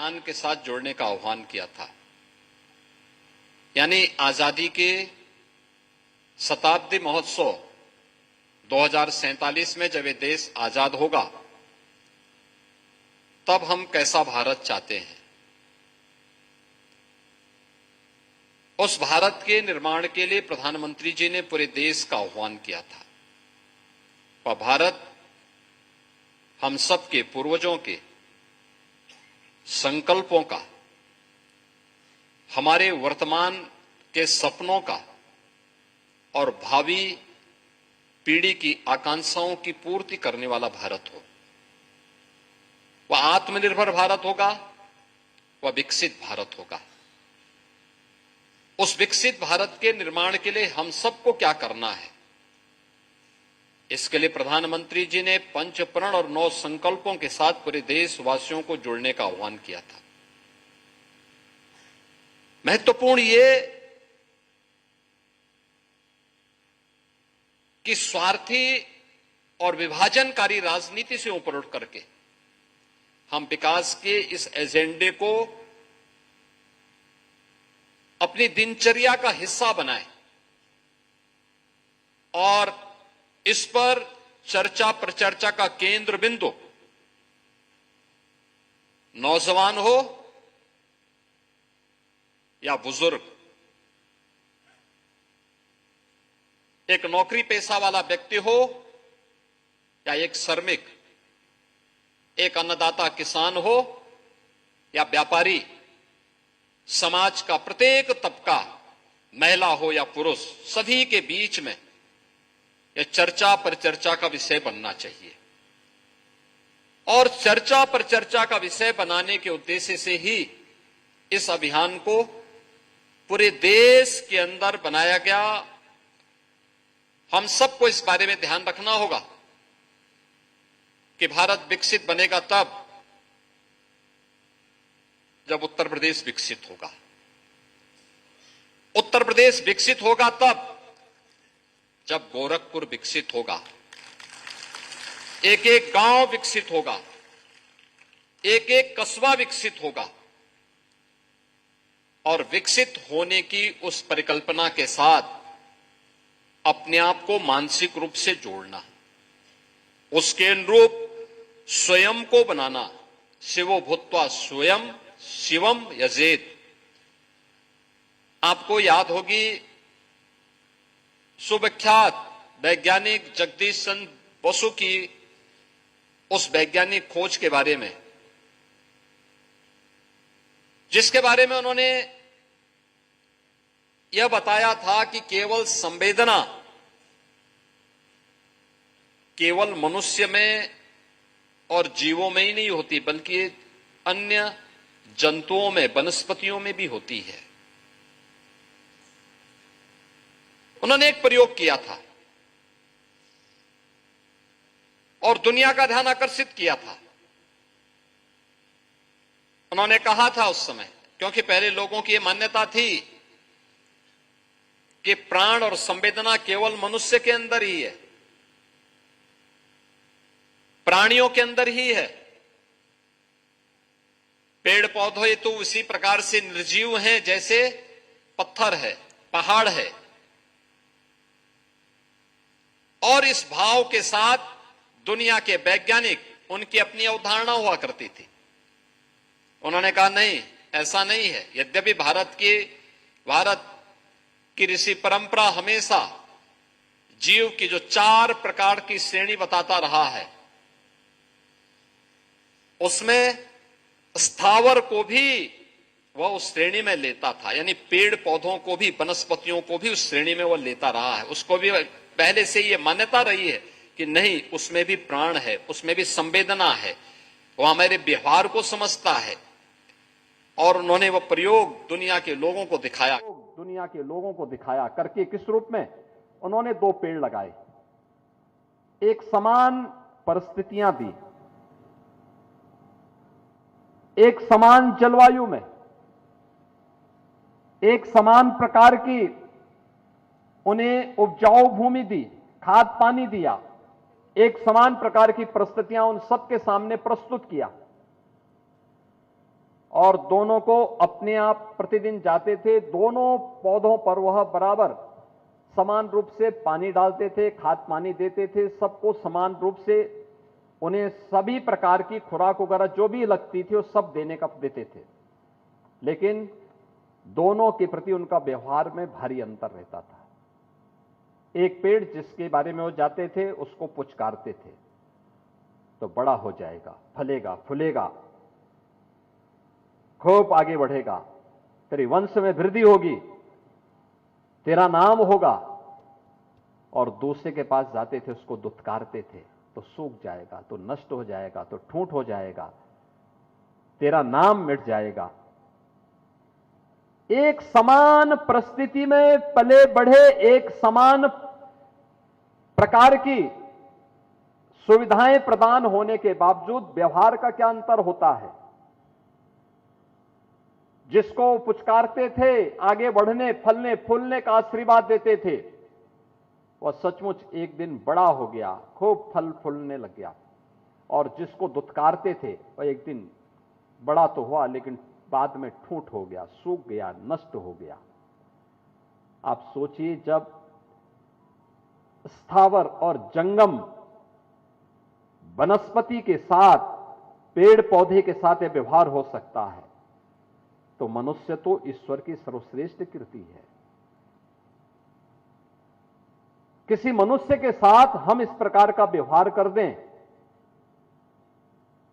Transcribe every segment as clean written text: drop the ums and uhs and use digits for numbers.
अभियान के साथ जोड़ने का आह्वान किया था। यानी आजादी के शताब्दी महोत्सव 2047 में जब ये देश आजाद होगा, तब हम कैसा भारत चाहते हैं। उस भारत के निर्माण के लिए प्रधानमंत्री जी ने पूरे देश का आह्वान किया था। वह भारत हम सब के पूर्वजों के संकल्पों का, हमारे वर्तमान के सपनों का और भावी पीढ़ी की आकांक्षाओं की पूर्ति करने वाला भारत हो। वह आत्मनिर्भर भारत होगा, वह विकसित भारत होगा। उस विकसित भारत के निर्माण के लिए हम सबको क्या करना है, इसके लिए प्रधानमंत्री जी ने पंचप्रण और 9 संकल्पों के साथ पूरे देशवासियों को जोड़ने का आह्वान किया था। महत्वपूर्ण ये कि स्वार्थी और विभाजनकारी राजनीति से ऊपर उठ करके हम विकास के इस एजेंडे को अपनी दिनचर्या का हिस्सा बनाएं और इस पर चर्चा प्रचर्चा का केंद्र बिंदु नौजवान हो या बुजुर्ग, एक नौकरी पेशा वाला व्यक्ति हो या एक श्रमिक, एक अन्नदाता किसान हो या व्यापारी, समाज का प्रत्येक तबका, महिला हो या पुरुष, सभी के बीच में यह चर्चा पर चर्चा का विषय बनना चाहिए। और चर्चा पर चर्चा का विषय बनाने के उद्देश्य से ही इस अभियान को पूरे देश के अंदर बनाया गया। हम सबको इस बारे में ध्यान रखना होगा कि भारत विकसित बनेगा तब जब उत्तर प्रदेश विकसित होगा। उत्तर प्रदेश विकसित होगा तब जब गोरखपुर विकसित होगा, एक एक गांव विकसित होगा, एक एक कस्बा विकसित होगा। और विकसित होने की उस परिकल्पना के साथ अपने आप को मानसिक रूप से जोड़ना, उसके अनुरूप स्वयं को बनाना। शिवो भूत्वा स्वयं शिवम यजेत। आपको याद होगी सुविख्यात वैज्ञानिक जगदीश चंद्र बसु की उस वैज्ञानिक खोज के बारे में, जिसके बारे में उन्होंने यह बताया था कि केवल संवेदना केवल मनुष्य में और जीवों में ही नहीं होती, बल्कि अन्य जंतुओं में, वनस्पतियों में भी होती है। उन्होंने एक प्रयोग किया था और दुनिया का ध्यान आकर्षित किया था। उन्होंने कहा था उस समय, क्योंकि पहले लोगों की यह मान्यता थी कि प्राण और संवेदना केवल मनुष्य के अंदर ही है, प्राणियों के अंदर ही है। पेड़ पौधे तो उसी प्रकार से निर्जीव हैं जैसे पत्थर है, पहाड़ है। और इस भाव के साथ दुनिया के वैज्ञानिक, उनकी अपनी अवधारणा हुआ करती थी। उन्होंने कहा नहीं, ऐसा नहीं है। यद्यपि भारत की ऋषि परंपरा हमेशा जीव की जो 4 प्रकार की श्रेणी बताता रहा है, उसमें स्थावर को भी वह उस श्रेणी में लेता था। यानी पेड़ पौधों को भी, वनस्पतियों को भी उस श्रेणी में वह लेता रहा है। उसको भी पहले से यह मान्यता रही है कि नहीं, उसमें भी प्राण है, उसमें भी संवेदना है, वह हमारे व्यवहार को समझता है। और उन्होंने वह प्रयोग दुनिया के लोगों को दिखाया करके किस रूप में? उन्होंने 2 पेड़ लगाए, एक समान परिस्थितियां दी, एक समान जलवायु में, एक समान प्रकार की उन्हें उपजाऊ भूमि दी, खाद पानी दिया, एक समान प्रकार की परिस्थितियां उन सबके सामने प्रस्तुत किया। और दोनों को अपने आप प्रतिदिन जाते थे। दोनों पौधों पर वह बराबर समान रूप से पानी डालते थे, खाद पानी देते थे, सबको समान रूप से उन्हें सभी प्रकार की खुराक वगैरह जो भी लगती थी वो सब देते थे। लेकिन दोनों के प्रति उनका व्यवहार में भारी अंतर रहता था। एक पेड़ जिसके बारे में वो जाते थे उसको पुचकारते थे तो बड़ा हो जाएगा, फलेगा, फूलेगा, खूब आगे बढ़ेगा, तेरी वंश में वृद्धि होगी, तेरा नाम होगा। और दूसरे के पास जाते थे उसको दुत्कारते थे तो सूख जाएगा, तो नष्ट हो जाएगा, तो ठूंठ हो जाएगा, तेरा नाम मिट जाएगा। एक समान परिस्थिति में पले बढ़े, एक समान प्रकार की सुविधाएं प्रदान होने के बावजूद व्यवहार का क्या अंतर होता है। जिसको पुचकारते थे, आगे बढ़ने, फलने फूलने का आशीर्वाद देते थे, वह सचमुच एक दिन बड़ा हो गया, खूब फल फूलने लग गया। और जिसको दुत्कारते थे वह एक दिन बड़ा तो हुआ लेकिन बाद में ठूंठ हो गया, सूख गया, नष्ट हो गया। आप सोचिए, जब स्थावर और जंगम वनस्पति के साथ, पेड़ पौधे के साथ यह व्यवहार हो सकता है तो मनुष्य तो ईश्वर की सर्वश्रेष्ठ कृति है। किसी मनुष्य के साथ हम इस प्रकार का व्यवहार कर दें,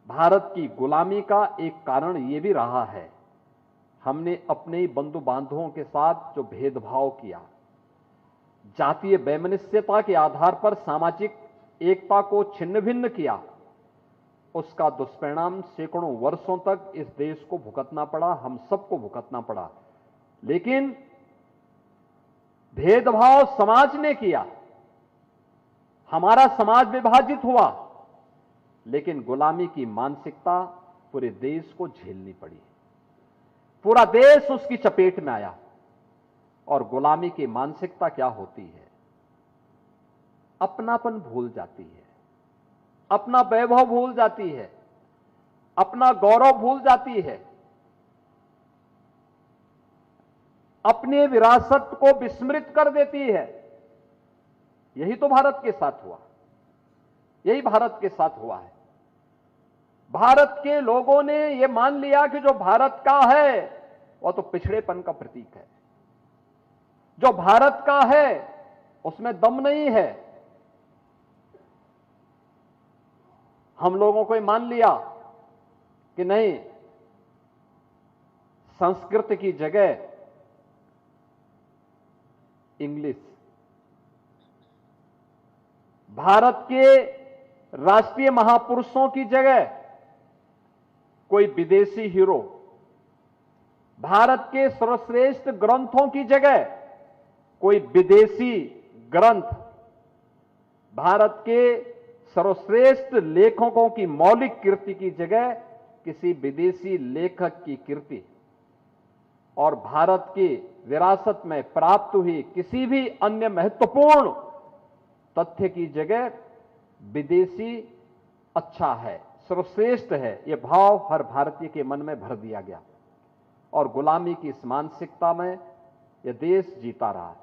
भारत की गुलामी का एक कारण यह भी रहा है। हमने अपने ही बंधु बांधवों के साथ जो भेदभाव किया, जातीय वैमनस्यता के आधार पर सामाजिक एकता को छिन्न भिन्न किया, उसका दुष्परिणाम सैकड़ों वर्षों तक इस देश को भुगतना पड़ा, हम सबको भुगतना पड़ा। लेकिन भेदभाव समाज ने किया, हमारा समाज विभाजित हुआ, लेकिन गुलामी की मानसिकता पूरे देश को झेलनी पड़ी। पूरा देश उसकी चपेट में आया। और गुलामी की मानसिकता क्या होती है? अपनापन भूल जाती है, अपना वैभव भूल जाती है, अपना गौरव भूल जाती है, अपनी विरासत को विस्मृत कर देती है। यही तो भारत के साथ हुआ, यही भारत के साथ हुआ है। भारत के लोगों ने यह मान लिया कि जो भारत का है वह तो पिछड़ेपन का प्रतीक है, जो भारत का है उसमें दम नहीं है। हम लोगों को मान लिया कि नहीं, संस्कृत की जगह इंग्लिश, भारत के राष्ट्रीय महापुरुषों की जगह कोई विदेशी हीरो, भारत के सर्वश्रेष्ठ ग्रंथों की जगह कोई विदेशी ग्रंथ, भारत के सर्वश्रेष्ठ लेखकों की मौलिक कृति की जगह किसी विदेशी लेखक की कृति, और भारत की विरासत में प्राप्त हुई किसी भी अन्य महत्वपूर्ण तथ्य की जगह विदेशी अच्छा है, सर्वश्रेष्ठ है, यह भाव हर भारतीय के मन में भर दिया गया। और गुलामी की इस मानसिकता में यह देश जीता रहा।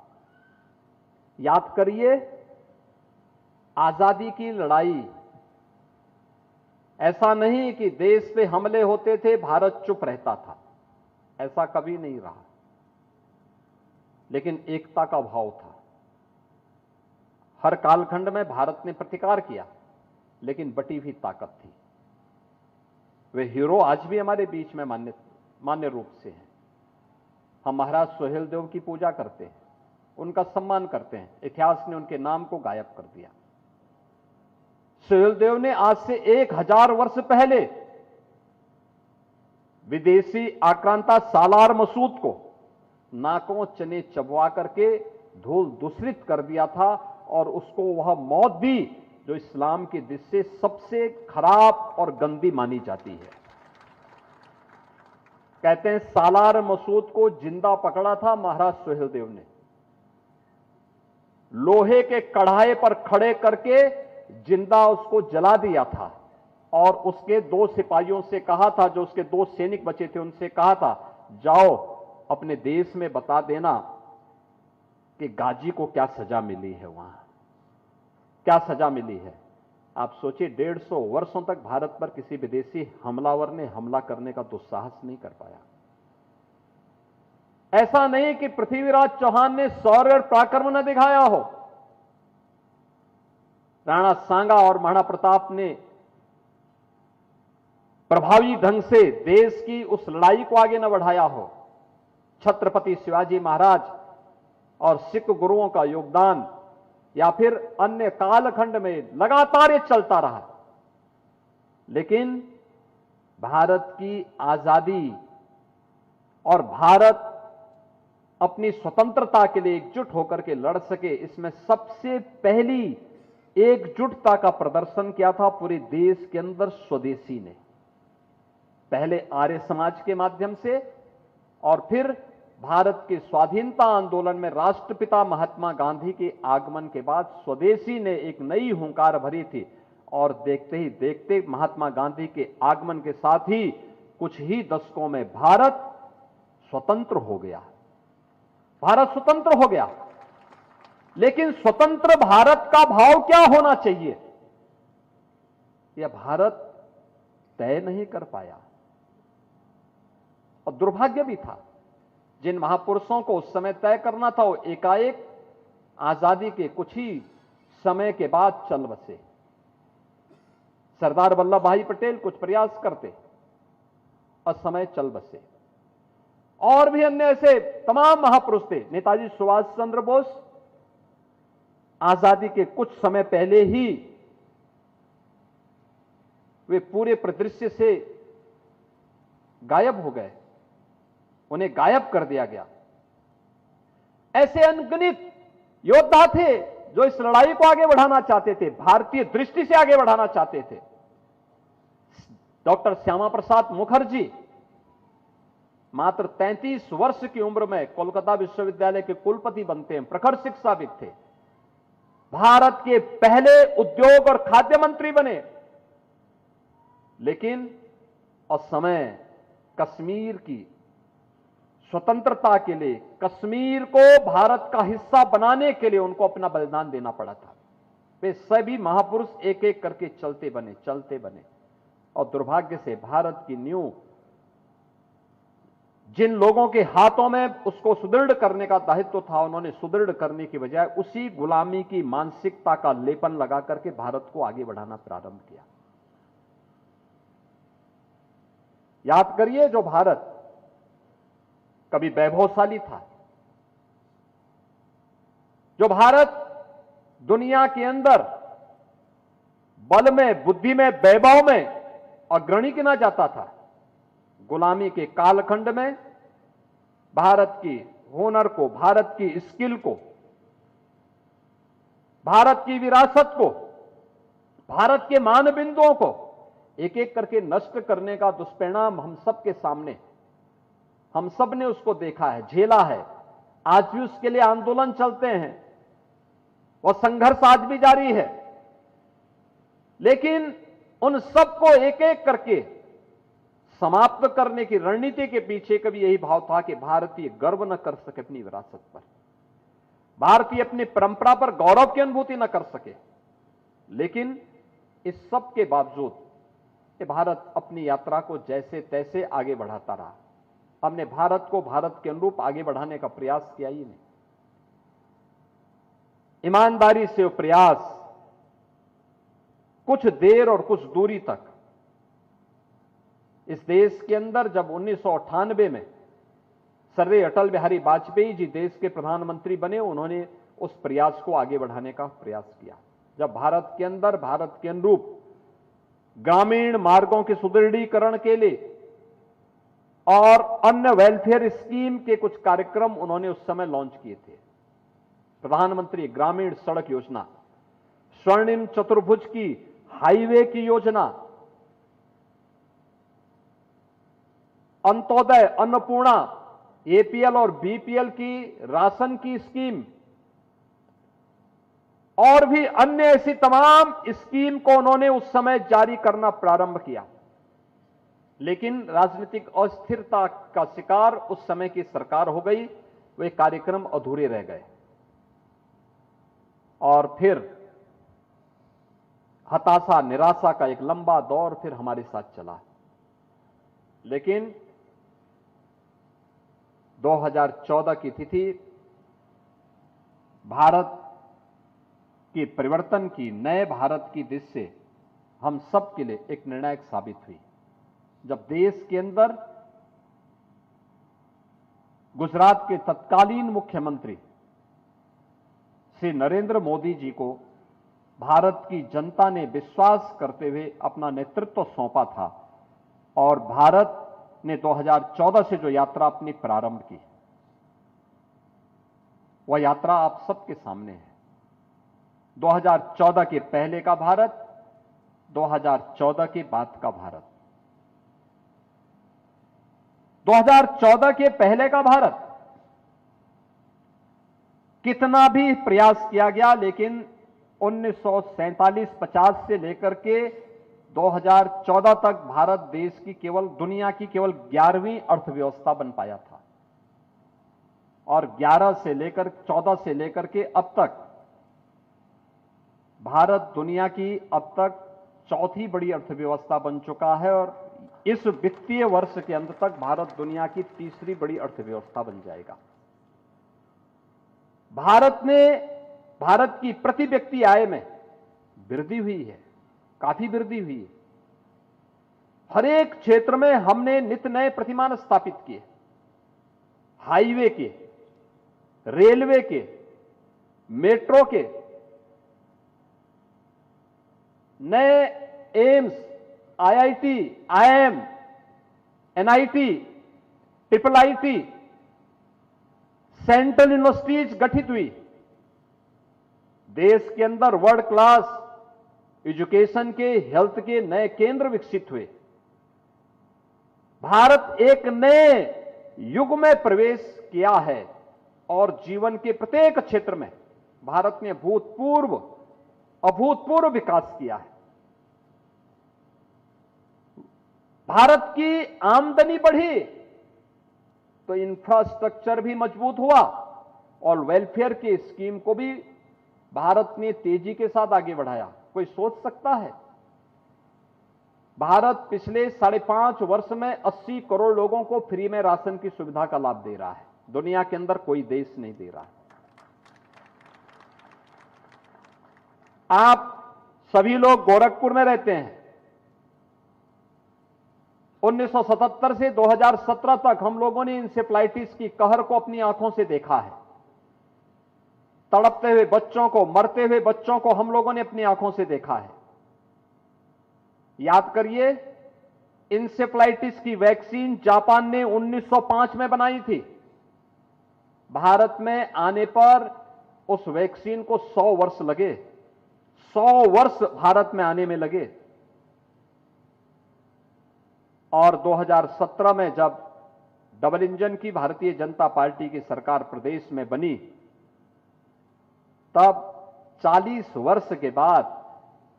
याद करिए, आजादी की लड़ाई, ऐसा नहीं कि देश पे हमले होते थे भारत चुप रहता था, ऐसा कभी नहीं रहा। लेकिन एकता का भाव था। हर कालखंड में भारत ने प्रतिकार किया, लेकिन बटी हुई ताकत थी। वे हीरो आज भी हमारे बीच में मान्य रूप से हैं। हम महाराज सुहेलदेव की पूजा करते हैं, उनका सम्मान करते हैं। इतिहास ने उनके नाम को गायब कर दिया। सुहेलदेव ने आज से 1000 वर्ष पहले विदेशी आक्रांता सालार मसूद को नाकों चने चबवा करके धूल दूषित कर दिया था, और उसको वह मौत दी जो इस्लाम की दृष्टि से सबसे खराब और गंदी मानी जाती है। कहते हैं सालार मसूद को जिंदा पकड़ा था महाराज सुहेलदेव ने, लोहे के कढ़ाई पर खड़े करके जिंदा उसको जला दिया था। और उसके 2 सिपाहियों से कहा था, जो उसके 2 सैनिक बचे थे उनसे कहा था, जाओ अपने देश में बता देना कि गाजी को क्या सजा मिली है, वहां क्या सजा मिली है। आप सोचिए, 150 वर्षों तक भारत पर किसी विदेशी हमलावर ने हमला करने का दुस्साहस नहीं कर पाया। ऐसा नहीं कि पृथ्वीराज चौहान ने शौर्य और पराक्रम न दिखाया हो। राणा सांगा और महाराणा प्रताप ने प्रभावी ढंग से देश की उस लड़ाई को आगे न बढ़ाया हो। छत्रपति शिवाजी महाराज और सिख गुरुओं का योगदान या फिर अन्य कालखंड में लगातार ये चलता रहा, लेकिन भारत की आजादी और भारत अपनी स्वतंत्रता के लिए एकजुट होकर के लड़ सके, इसमें सबसे पहली एकजुटता का प्रदर्शन किया था पूरे देश के अंदर स्वदेशी ने। पहले आर्य समाज के माध्यम से और फिर भारत के स्वाधीनता आंदोलन में राष्ट्रपिता महात्मा गांधी के आगमन के बाद स्वदेशी ने एक नई हुंकार भरी थी, और देखते ही देखते महात्मा गांधी के आगमन के साथ ही कुछ ही दशकों में भारत स्वतंत्र हो गया। भारत स्वतंत्र हो गया, लेकिन स्वतंत्र भारत का भाव क्या होना चाहिए, यह भारत तय नहीं कर पाया। और दुर्भाग्य भी था, जिन महापुरुषों को उस समय तय करना था वो एकाएक आजादी के कुछ ही समय के बाद चल बसे। सरदार वल्लभ भाई पटेल कुछ प्रयास करते और समय चल बसे, और भी अन्य ऐसे तमाम महापुरुष थे। नेताजी सुभाष चंद्र बोस आजादी के कुछ समय पहले ही वे पूरे परिदृश्य से गायब हो गए, उन्हें गायब कर दिया गया। ऐसे अनगिनत योद्धा थे जो इस लड़ाई को आगे बढ़ाना चाहते थे, भारतीय दृष्टि से आगे बढ़ाना चाहते थे। डॉक्टर श्यामा प्रसाद मुखर्जी मात्र 33 वर्ष की उम्र में कोलकाता विश्वविद्यालय के कुलपति बनते हैं, प्रखर शिक्षाविद थे। भारत के पहले उद्योग और खाद्य मंत्री बने, लेकिन उस समय कश्मीर की स्वतंत्रता के लिए, कश्मीर को भारत का हिस्सा बनाने के लिए उनको अपना बलिदान देना पड़ा था। वे सभी महापुरुष एक एक करके चलते बने, और दुर्भाग्य से भारत की नींव जिन लोगों के हाथों में उसको सुदृढ़ करने का दायित्व था, उन्होंने सुदृढ़ करने की बजाय उसी गुलामी की मानसिकता का लेपन लगा करके भारत को आगे बढ़ाना प्रारंभ किया। याद करिए, जो भारत कभी वैभवशाली था, जो भारत दुनिया के अंदर बल में, बुद्धि में, वैभव में अग्रणी गिना जाता था, गुलामी के कालखंड में भारत की हुनर को, भारत की स्किल को, भारत की विरासत को, भारत के मानबिंदुओं को एक एक करके नष्ट करने का दुष्परिणाम हम सबके सामने, हम सब ने उसको देखा है, झेला है। आज भी उसके लिए आंदोलन चलते हैं, वह संघर्ष आज भी जारी है, लेकिन उन सबको एक एक करके समाप्त करने की रणनीति के पीछे कभी यही भाव था कि भारतीय गर्व न कर सके अपनी विरासत पर, भारतीय अपनी परंपरा पर गौरव की अनुभूति न कर सके। लेकिन इस सब के बावजूद भारत अपनी यात्रा को जैसे तैसे आगे बढ़ाता रहा। हमने भारत को भारत के अनुरूप आगे बढ़ाने का प्रयास किया ही नहीं। ईमानदारी से वो प्रयास कुछ देर और कुछ दूरी तक इस देश के अंदर, जब 1998 में सर्दार अटल बिहारी वाजपेयी जी देश के प्रधानमंत्री बने, उन्होंने उस प्रयास को आगे बढ़ाने का प्रयास किया। जब भारत के अंदर भारत के अनुरूप ग्रामीण मार्गों के सुदृढ़ीकरण के लिए और अन्य वेलफेयर स्कीम के कुछ कार्यक्रम उन्होंने उस समय लॉन्च किए थे। प्रधानमंत्री ग्रामीण सड़क योजना, स्वर्णिम चतुर्भुज की हाईवे की योजना, अंत्योदय, अन्नपूर्णा, एपीएल और बीपीएल की राशन की स्कीम, और भी अन्य ऐसी तमाम स्कीम को उन्होंने उस समय जारी करना प्रारंभ किया, लेकिन राजनीतिक अस्थिरता का शिकार उस समय की सरकार हो गई। वे कार्यक्रम अधूरे रह गए और फिर हताशा निराशा का एक लंबा दौर फिर हमारे साथ चला। लेकिन 2014 की तिथि भारत की परिवर्तन की, नए भारत की दिशा से हम सब के लिए एक निर्णायक साबित हुई, जब देश के अंदर गुजरात के तत्कालीन मुख्यमंत्री श्री नरेंद्र मोदी जी को भारत की जनता ने विश्वास करते हुए अपना नेतृत्व सौंपा था और भारत ने 2014 से जो यात्रा अपनी प्रारंभ की, वह यात्रा आप सबके सामने है। 2014 के पहले का भारत, 2014 के बाद का भारत। 2014 के पहले का भारत कितना भी प्रयास किया गया, लेकिन 1947-50 से लेकर के 2014 तक भारत देश की केवल, दुनिया की केवल 11वीं अर्थव्यवस्था बन पाया था और 14 से लेकर के अब तक भारत दुनिया की अब तक चौथी बड़ी अर्थव्यवस्था बन चुका है और इस वित्तीय वर्ष के अंत तक भारत दुनिया की तीसरी बड़ी अर्थव्यवस्था बन जाएगा। भारत की प्रति व्यक्ति आय में वृद्धि हुई है, काफी वृद्धि हुई है। हर एक क्षेत्र में हमने नित नए प्रतिमान स्थापित किए, हाईवे के, रेलवे के, मेट्रो के, नए AIIMS, IIT, IIM, NIT, triple IT, central universities गठित हुई। देश के अंदर वर्ल्ड क्लास एजुकेशन के, हेल्थ के नए केंद्र विकसित हुए। भारत एक नए युग में प्रवेश किया है और जीवन के प्रत्येक क्षेत्र में भारत ने अभूतपूर्व विकास किया है। भारत की आमदनी बढ़ी तो इंफ्रास्ट्रक्चर भी मजबूत हुआ और वेलफेयर की स्कीम को भी भारत ने तेजी के साथ आगे बढ़ाया। कोई सोच सकता है भारत पिछले 5.5 वर्ष में 80 करोड़ लोगों को फ्री में राशन की सुविधा का लाभ दे रहा है। दुनिया के अंदर कोई देश नहीं दे रहा है। आप सभी लोग गोरखपुर में रहते हैं। 1977 से 2017 तक हम लोगों ने इंसेफ्लाइटिस की कहर को अपनी आंखों से देखा है। तड़पते हुए बच्चों को, मरते हुए बच्चों को हम लोगों ने अपनी आंखों से देखा है। याद करिए, इंसेफ्लाइटिस की वैक्सीन जापान ने 1905 में बनाई थी। भारत में आने पर उस वैक्सीन को 100 वर्ष लगे। 100 वर्ष भारत में आने में लगे और 2017 में जब डबल इंजन की भारतीय जनता पार्टी की सरकार प्रदेश में बनी, तब 40 वर्ष के बाद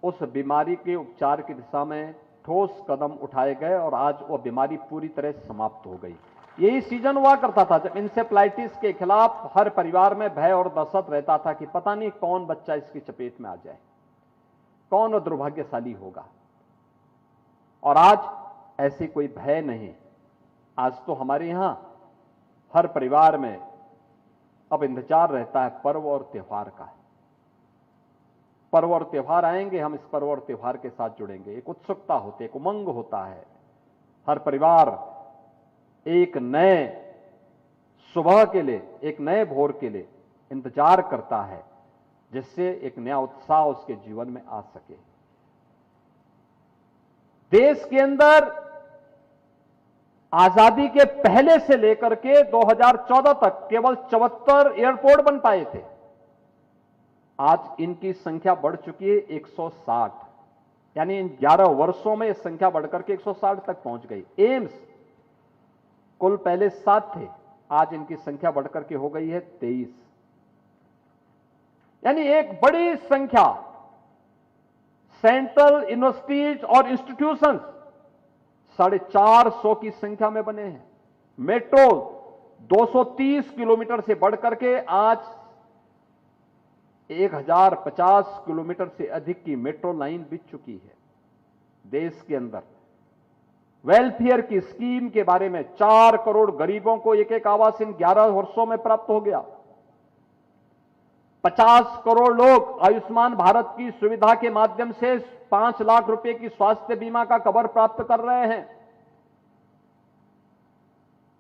उस बीमारी के उपचार की दिशा में ठोस कदम उठाए गए और आज वह बीमारी पूरी तरह समाप्त हो गई। यही सीजन हुआ करता था जब इंसेफ्लाइटिस के खिलाफ हर परिवार में भय और दहशत रहता था कि पता नहीं कौन बच्चा इसकी चपेट में आ जाए, कौन दुर्भाग्यशाली होगा। और आज ऐसी कोई भय नहीं। आज तो हमारे यहां हर परिवार में अब इंतजार रहता है पर्व और त्योहार का। पर्व और त्योहार आएंगे, हम इस पर्व और त्योहार के साथ जुड़ेंगे। एक उत्सुकता होती है, एक उमंग होता है। हर परिवार एक नए सुबह के लिए, एक नए भोर के लिए इंतजार करता है, जिससे एक नया उत्साह उसके जीवन में आ सके। देश के अंदर आजादी के पहले से लेकर के 2014 तक केवल 74 एयरपोर्ट बन पाए थे। आज इनकी संख्या बढ़ चुकी है 160, यानी इन 11 वर्षों में यह संख्या बढ़कर के 160 तक पहुंच गई। एम्स कुल पहले 7 थे, आज इनकी संख्या बढ़कर के हो गई है 23। यानी एक बड़ी संख्या सेंट्रल यूनिवर्सिटीज और इंस्टीट्यूशंस 450 की संख्या में बने हैं। मेट्रो 230 किलोमीटर से बढ़कर के आज 1050 किलोमीटर से अधिक की मेट्रो लाइन बिछ चुकी है देश के अंदर। वेलफेयर की स्कीम के बारे में 4 करोड़ गरीबों को एक एक आवास इन 11 वर्षों में प्राप्त हो गया। 50 करोड़ लोग आयुष्मान भारत की सुविधा के माध्यम से 5 लाख रुपए की स्वास्थ्य बीमा का कवर प्राप्त कर रहे हैं।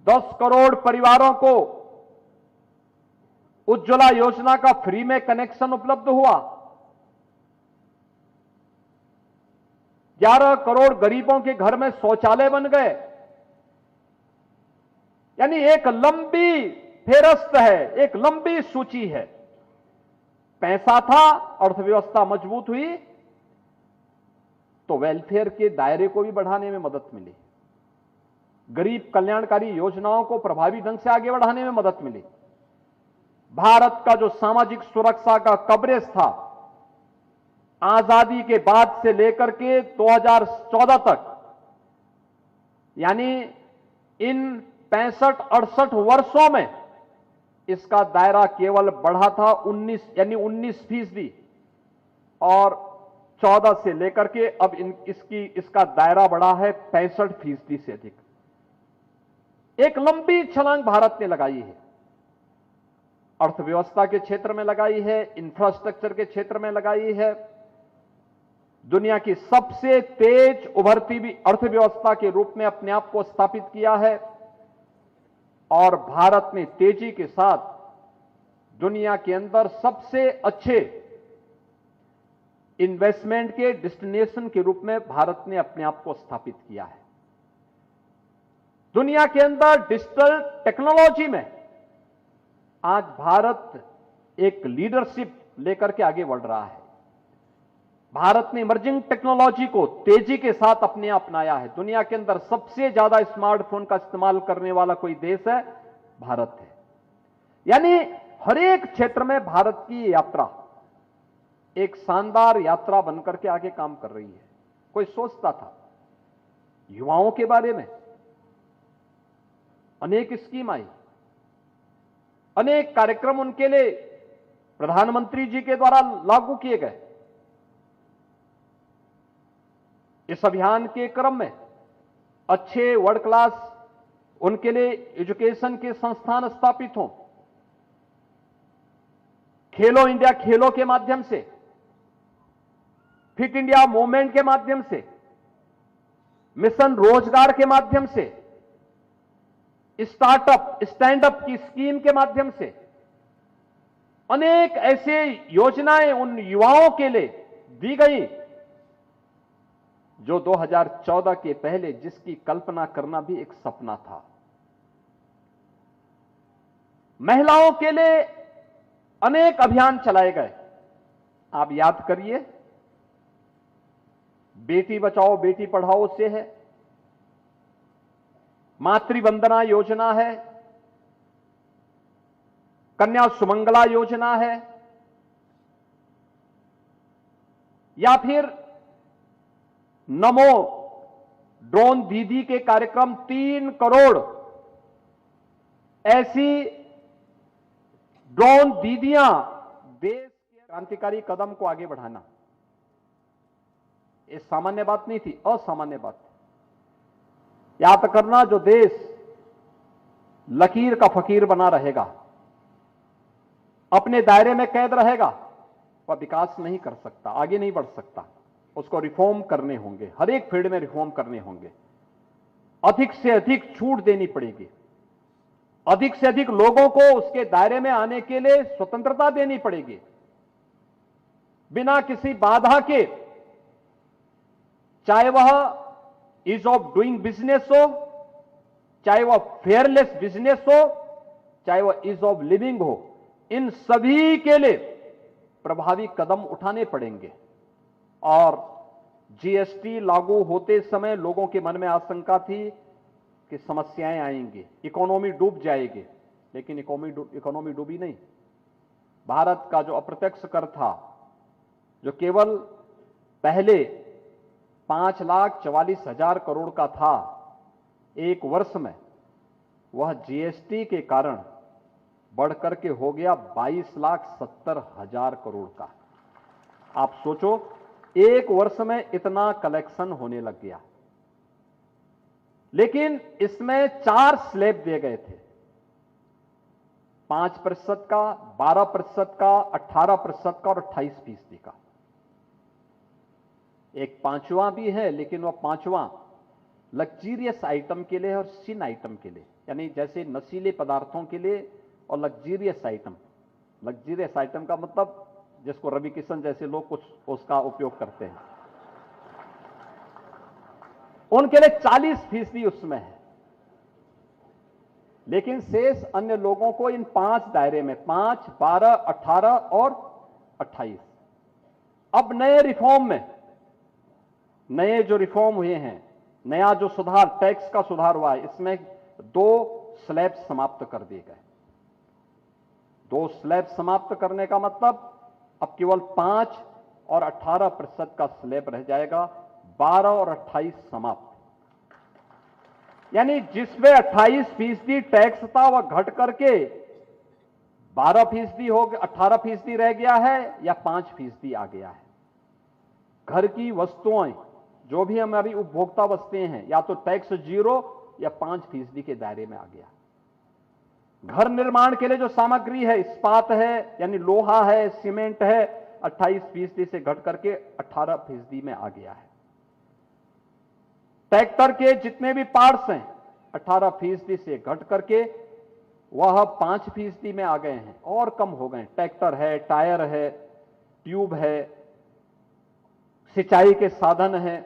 10 करोड़ परिवारों को उज्ज्वला योजना का फ्री में कनेक्शन उपलब्ध हुआ। 11 करोड़ गरीबों के घर में शौचालय बन गए। यानी एक लंबी फेहरिस्त है, एक लंबी सूची है। पैसा था, अर्थव्यवस्था मजबूत हुई तो वेलफेयर के दायरे को भी बढ़ाने में मदद मिली, गरीब कल्याणकारी योजनाओं को प्रभावी ढंग से आगे बढ़ाने में मदद मिली। भारत का जो सामाजिक सुरक्षा का कवरेज था आजादी के बाद से लेकर के 2014 तक, यानी इन 65-68 वर्षों में इसका दायरा केवल बढ़ा था 19% और 14 से लेकर के अब इसका दायरा बढ़ा है 65% से अधिक। एक लंबी छलांग भारत ने लगाई है, अर्थव्यवस्था के क्षेत्र में लगाई है, इंफ्रास्ट्रक्चर के क्षेत्र में लगाई है। दुनिया की सबसे तेज उभरती हुई अर्थव्यवस्था के रूप में अपने आप को स्थापित किया है और भारत ने तेजी के साथ दुनिया के अंदर सबसे अच्छे इन्वेस्टमेंट के डेस्टिनेशन के रूप में भारत ने अपने आप को स्थापित किया है। दुनिया के अंदर डिजिटल टेक्नोलॉजी में आज भारत एक लीडरशिप लेकर के आगे बढ़ रहा है। भारत ने इमर्जिंग टेक्नोलॉजी को तेजी के साथ अपने अपनाया है। दुनिया के अंदर सबसे ज्यादा स्मार्टफोन का इस्तेमाल करने वाला कोई देश है, भारत है। यानी हर एक क्षेत्र में भारत की यात्रा एक शानदार यात्रा बनकर के आगे काम कर रही है। कोई सोचता था युवाओं के बारे में, अनेक स्कीम आई, अनेक कार्यक्रम उनके लिए प्रधानमंत्री जी के द्वारा लागू किए गए। इस अभियान के क्रम में अच्छे वर्ल्ड क्लास उनके लिए एजुकेशन के संस्थान स्थापित हों। खेलो इंडिया खेलों के माध्यम से, फिट इंडिया मूवमेंट के माध्यम से, मिशन रोजगार के माध्यम से, स्टार्टअप स्टैंड अप की स्कीम के माध्यम से अनेक ऐसे योजनाएं उन युवाओं के लिए दी गई जो 2014 के पहले जिसकी कल्पना करना भी एक सपना था। महिलाओं के लिए अनेक अभियान चलाए गए। आप याद करिए, बेटी बचाओ बेटी पढ़ाओ से है, मातृवंदना योजना है, कन्या सुमंगला योजना है, या फिर नमो ड्रोन दीदी के कार्यक्रम। 3 करोड़ ऐसी ड्रोन दीदियां देश के क्रांतिकारी कदम को आगे बढ़ाना, ये सामान्य बात नहीं थी, असामान्य बात थी। याद करना, जो देश लकीर का फकीर बना रहेगा, अपने दायरे में कैद रहेगा, वह विकास नहीं कर सकता, आगे नहीं बढ़ सकता। उसको रिफॉर्म करने होंगे, हर एक फील्ड में रिफॉर्म करने होंगे। अधिक से अधिक छूट देनी पड़ेगी, अधिक से अधिक लोगों को उसके दायरे में आने के लिए स्वतंत्रता देनी पड़ेगी, बिना किसी बाधा के। चाहे वह ईज ऑफ डूइंग बिजनेस हो, चाहे वह फेयरलेस बिजनेस हो, चाहे वह ईज ऑफ लिविंग हो, इन सभी के लिए प्रभावी कदम उठाने पड़ेंगे। और जीएसटी लागू होते समय लोगों के मन में आशंका थी कि समस्याएं आएंगी, इकोनॉमी डूब जाएगी, लेकिन इकोनॉमी डूबी नहीं। भारत का जो अप्रत्यक्ष कर था, जो केवल पहले 5,44,000 करोड़ का था, एक वर्ष में वह जीएसटी के कारण बढ़कर के हो गया 22,70,000 करोड़ का। आप सोचो, एक वर्ष में इतना कलेक्शन होने लग गया। लेकिन इसमें 4 स्लैब दिए गए थे, 5% का, 12% का, 18% का और 28% का। एक 5वां भी है, लेकिन वह 5वां लग्जीरियस आइटम के लिए और सिन आइटम के लिए, यानी जैसे नशीले पदार्थों के लिए और लग्जीरियस आइटम। लग्जीरियस आइटम का मतलब जिसको रवि किशन जैसे लोग कुछ उसका उपयोग करते हैं, उनके लिए 40% उसमें है। लेकिन शेष अन्य लोगों को इन 5 दायरे में 5, 12, 18 और 28। अब नए रिफॉर्म में, नए जो रिफॉर्म हुए हैं, नया जो सुधार, टैक्स का सुधार हुआ है, इसमें 2 स्लैब समाप्त कर दिए गए। 2 स्लैब समाप्त करने का मतलब अब केवल 5 और 18% का स्लैब रह जाएगा, 12 और 28 समाप्त। यानी जिसमें 28% टैक्स था वह घट करके 12% हो गया, 18% रह गया है या 5% आ गया है। घर की वस्तुएं, जो भी हमारी उपभोक्ता वस्तुएं हैं, या तो टैक्स 0 या 5% के दायरे में आ गया। घर निर्माण के लिए जो सामग्री है, इस्पात है यानी लोहा है, सीमेंट है, 28% से घट करके 18% में आ गया है। ट्रैक्टर के जितने भी पार्ट्स हैं, 18% से घट करके वह 5% में आ गए हैं और कम हो गए। ट्रैक्टर है, टायर है, ट्यूब है, सिंचाई के साधन है।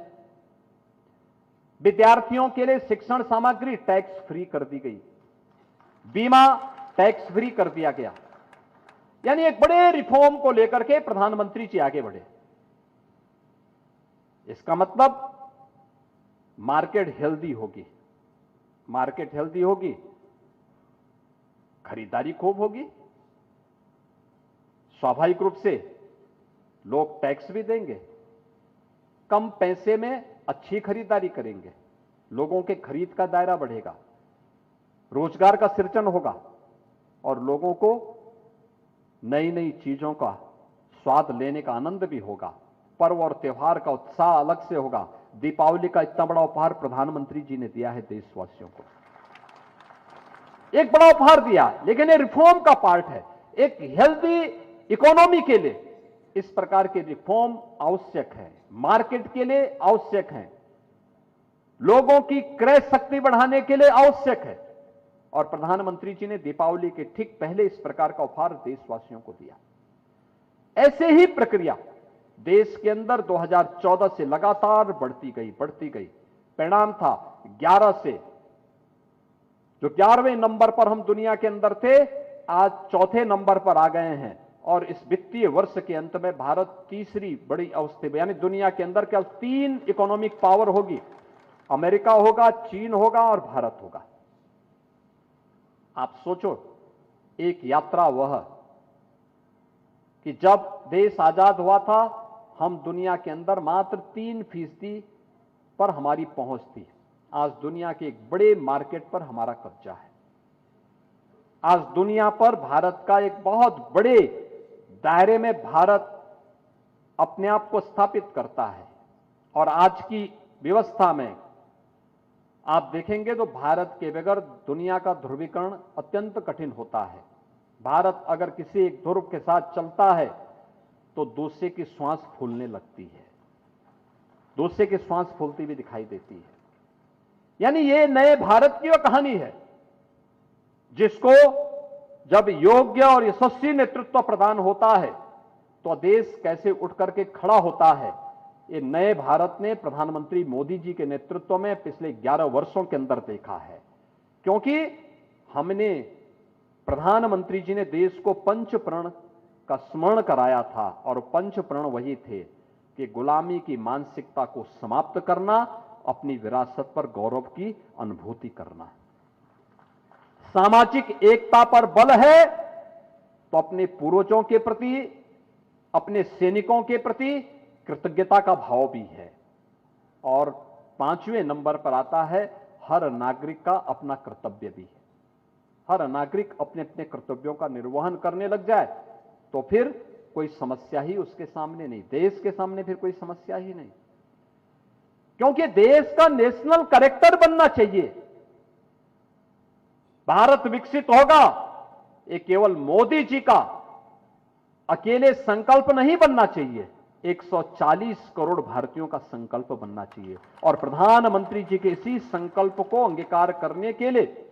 विद्यार्थियों के लिए शिक्षण सामग्री टैक्स फ्री कर दी गई, बीमा टैक्स फ्री कर दिया गया। यानी एक बड़े रिफॉर्म को लेकर के प्रधानमंत्री जी आगे बढ़े। इसका मतलब मार्केट हेल्दी होगी। मार्केट हेल्दी होगी, खरीदारी खूब होगी, स्वाभाविक रूप से लोग टैक्स भी देंगे, कम पैसे में अच्छी खरीदारी करेंगे, लोगों के खरीद का दायरा बढ़ेगा, रोजगार का सृजन होगा और लोगों को नई नई चीजों का स्वाद लेने का आनंद भी होगा। पर्व और त्योहार का उत्साह अलग से होगा। दीपावली का इतना बड़ा उपहार प्रधानमंत्री जी ने दिया है देशवासियों को, एक बड़ा उपहार दिया, लेकिन ये रिफॉर्म का पार्ट है। एक हेल्दी इकोनॉमी के लिए इस प्रकार के रिफॉर्म आवश्यक है, मार्केट के लिए आवश्यक है, लोगों की क्रय शक्ति बढ़ाने के लिए आवश्यक है। और प्रधानमंत्री जी ने दीपावली के ठीक पहले इस प्रकार का उपहार देशवासियों को दिया। ऐसे ही प्रक्रिया देश के अंदर 2014 से लगातार बढ़ती गई। परिणाम था 11 से, जो 11वें नंबर पर हम दुनिया के अंदर थे, आज 4थे नंबर पर आ गए हैं। और इस वित्तीय वर्ष के अंत में भारत तीसरी बड़ी अवस्था में, यानी दुनिया के अंदर केवल 3 इकोनॉमिक पावर होगी, अमेरिका होगा, चीन होगा और भारत होगा। आप सोचो, एक यात्रा वह कि जब देश आजाद हुआ था, हम दुनिया के अंदर मात्र 3% पर हमारी पहुंच थी। आज दुनिया के एक बड़े मार्केट पर हमारा कब्जा है। आज दुनिया पर भारत का एक बहुत बड़े दायरे में भारत अपने आप को स्थापित करता है। और आज की व्यवस्था में आप देखेंगे तो भारत के बगैर दुनिया का ध्रुवीकरण अत्यंत कठिन होता है। भारत अगर किसी एक ध्रुव के साथ चलता है तो दूसरे की श्वास फूलने लगती है, दूसरे की श्वास फूलती भी दिखाई देती है। यानी ये नए भारत की वह कहानी है जिसको जब योग्य और यशस्वी नेतृत्व प्रदान होता है तो देश कैसे उठ करके खड़ा होता है। ये नए भारत ने प्रधानमंत्री मोदी जी के नेतृत्व में पिछले 11 वर्षों के अंदर देखा है, क्योंकि हमने, प्रधानमंत्री जी ने देश को पंच प्रण का स्मरण कराया था। और पंच प्रण वही थे कि गुलामी की मानसिकता को समाप्त करना, अपनी विरासत पर गौरव की अनुभूति करना। सामाजिक एकता पर बल है तो अपने पूर्वजों के प्रति, अपने सैनिकों के प्रति कृतज्ञता का भाव भी है। और 5वें नंबर पर आता है, हर नागरिक का अपना कर्तव्य भी है। हर नागरिक अपने अपने कर्तव्यों का निर्वहन करने लग जाए तो फिर कोई समस्या ही उसके सामने नहीं, देश के सामने फिर कोई समस्या ही नहीं। क्योंकि देश का नेशनल कैरेक्टर बनना चाहिए। भारत विकसित होगा, ये केवल मोदी जी का अकेले संकल्प नहीं बनना चाहिए, 140 करोड़ भारतीयों का संकल्प बनना चाहिए। और प्रधानमंत्री जी के इसी संकल्प को अंगीकार करने के लिए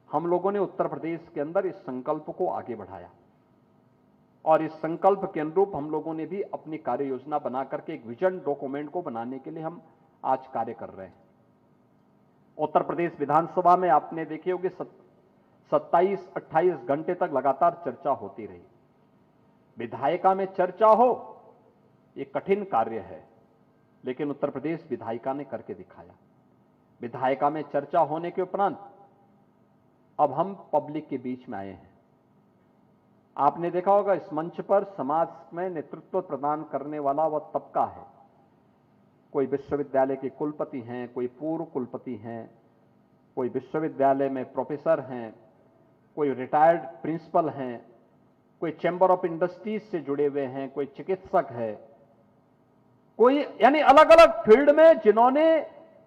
हम लोगों ने उत्तर प्रदेश के अंदर इस संकल्प को आगे बढ़ाया और इस संकल्प के अनुरूप हम लोगों ने भी अपनी कार्य योजना बना करके एक विजन डॉक्यूमेंट को बनाने के लिए हम आज कार्य कर रहे हैं। उत्तर प्रदेश विधानसभा में आपने देखे होंगे 27-28 घंटे तक लगातार चर्चा होती रही। विधायिका में चर्चा हो, ये कठिन कार्य है, लेकिन उत्तर प्रदेश विधायिका ने करके दिखाया। विधायिका में चर्चा होने के उपरांत अब हम पब्लिक के बीच में आए हैं। आपने देखा होगा इस मंच पर समाज में नेतृत्व प्रदान करने वाला वह तबका है। कोई विश्वविद्यालय के कुलपति हैं, कोई पूर्व कुलपति हैं, कोई विश्वविद्यालय में प्रोफेसर हैं, कोई रिटायर्ड प्रिंसिपल हैं, कोई चैंबर ऑफ इंडस्ट्रीज से जुड़े हुए हैं, कोई चिकित्सक है, कोई यानी अलग अलग फील्ड में जिन्होंने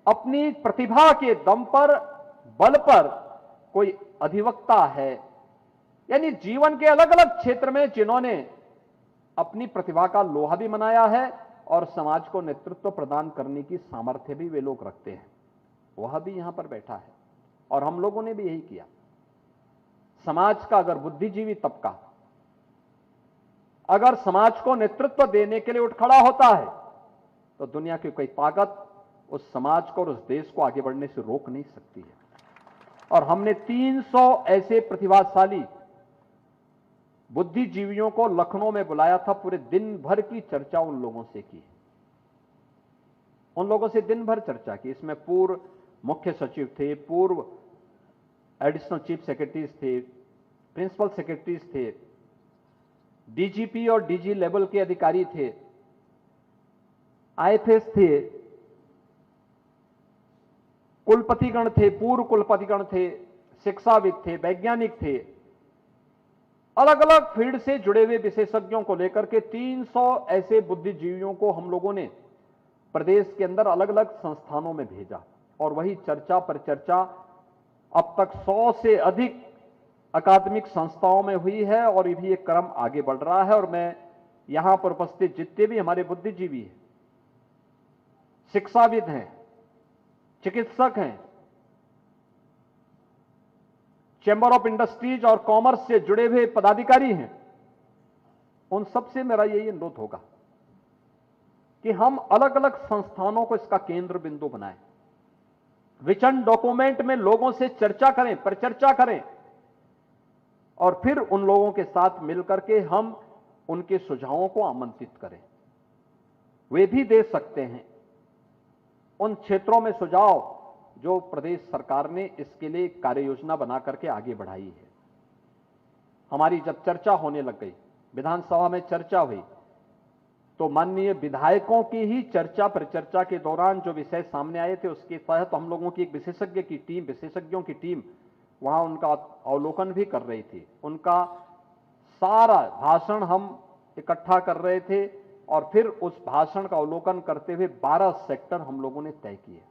अपनी प्रतिभा के दम पर, बल पर, कोई अधिवक्ता है, यानी जीवन के अलग अलग क्षेत्र में जिन्होंने अपनी प्रतिभा का लोहा भी मनाया है और समाज को नेतृत्व प्रदान करने की सामर्थ्य भी वे लोग रखते हैं, वह भी यहां पर बैठा है। और हम लोगों ने भी यही किया। समाज का अगर बुद्धिजीवी तबका अगर समाज को नेतृत्व देने के लिए उठ खड़ा होता है तो दुनिया की कोई ताकत उस समाज को और उस देश को आगे बढ़ने से रोक नहीं सकती है। और हमने 300 ऐसे प्रतिभाशाली बुद्धिजीवियों को लखनऊ में बुलाया था। पूरे दिन भर की चर्चा उन लोगों से की, उन लोगों से दिन भर चर्चा की। इसमें पूर्व मुख्य सचिव थे, पूर्व एडिशनल चीफ सेक्रेटरीज थे, प्रिंसिपल सेक्रेटरीज थे, डीजीपी और डीजी लेवल के अधिकारी थे, आईएफएस थे, कुलपतिगण थे, पूर्व कुलपतिगण थे, शिक्षाविद थे, वैज्ञानिक थे, अलग अलग फील्ड से जुड़े हुए विशेषज्ञों को लेकर के 300 ऐसे बुद्धिजीवियों को हम लोगों ने प्रदेश के अंदर अलग अलग संस्थानों में भेजा। और वही चर्चा पर चर्चा अब तक 100 से अधिक अकादमिक संस्थाओं में हुई है और ये भी एक क्रम आगे बढ़ रहा है। और मैं यहां पर उपस्थित जितने भी हमारे बुद्धिजीवी हैं, शिक्षाविद हैं, चिकित्सक हैं, चैंबर ऑफ इंडस्ट्रीज और कॉमर्स से जुड़े हुए पदाधिकारी हैं, उन सबसे मेरा यही अनुरोध होगा कि हम अलग अलग संस्थानों को इसका केंद्र बिंदु बनाएं। विजन डॉक्यूमेंट में लोगों से चर्चा करें, परिचर्चा करें और फिर उन लोगों के साथ मिलकर के हम उनके सुझावों को आमंत्रित करें। वे भी दे सकते हैं उन क्षेत्रों में सुझाव जो प्रदेश सरकार ने इसके लिए कार्य योजना बना करके आगे बढ़ाई है। हमारी जब चर्चा होने लग गई, विधानसभा में चर्चा हुई, तो माननीय विधायकों की ही चर्चा परिचर्चा के दौरान जो विषय सामने आए थे उसके तहत हम लोगों की एक विशेषज्ञों की टीम वहां उनका अवलोकन भी कर रही थी। उनका सारा भाषण हम इकट्ठा कर रहे थे और फिर उस भाषण का अवलोकन करते हुए 12 सेक्टर हम लोगों ने तय किए।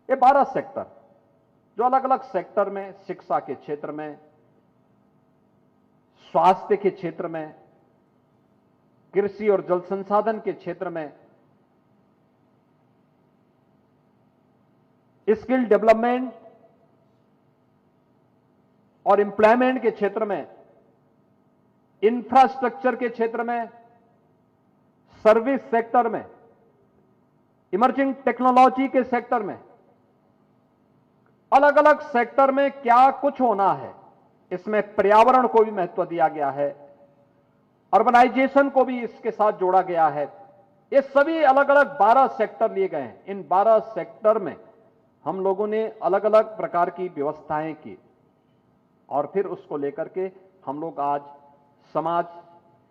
ये 12 सेक्टर जो अलग अलग सेक्टर में, शिक्षा के क्षेत्र में, स्वास्थ्य के क्षेत्र में, कृषि और जल संसाधन के क्षेत्र में, स्किल डेवलपमेंट और एम्प्लॉयमेंट के क्षेत्र में, इंफ्रास्ट्रक्चर के क्षेत्र में, सर्विस सेक्टर में, इमर्जिंग टेक्नोलॉजी के सेक्टर में, अलग अलग सेक्टर में क्या कुछ होना है। इसमें पर्यावरण को भी महत्व दिया गया है, अर्बनाइजेशन को भी इसके साथ जोड़ा गया है। ये सभी अलग अलग 12 सेक्टर लिए गए हैं। इन 12 सेक्टर में हम लोगों ने अलग अलग प्रकार की व्यवस्थाएं की और फिर उसको लेकर के हम लोग आज समाज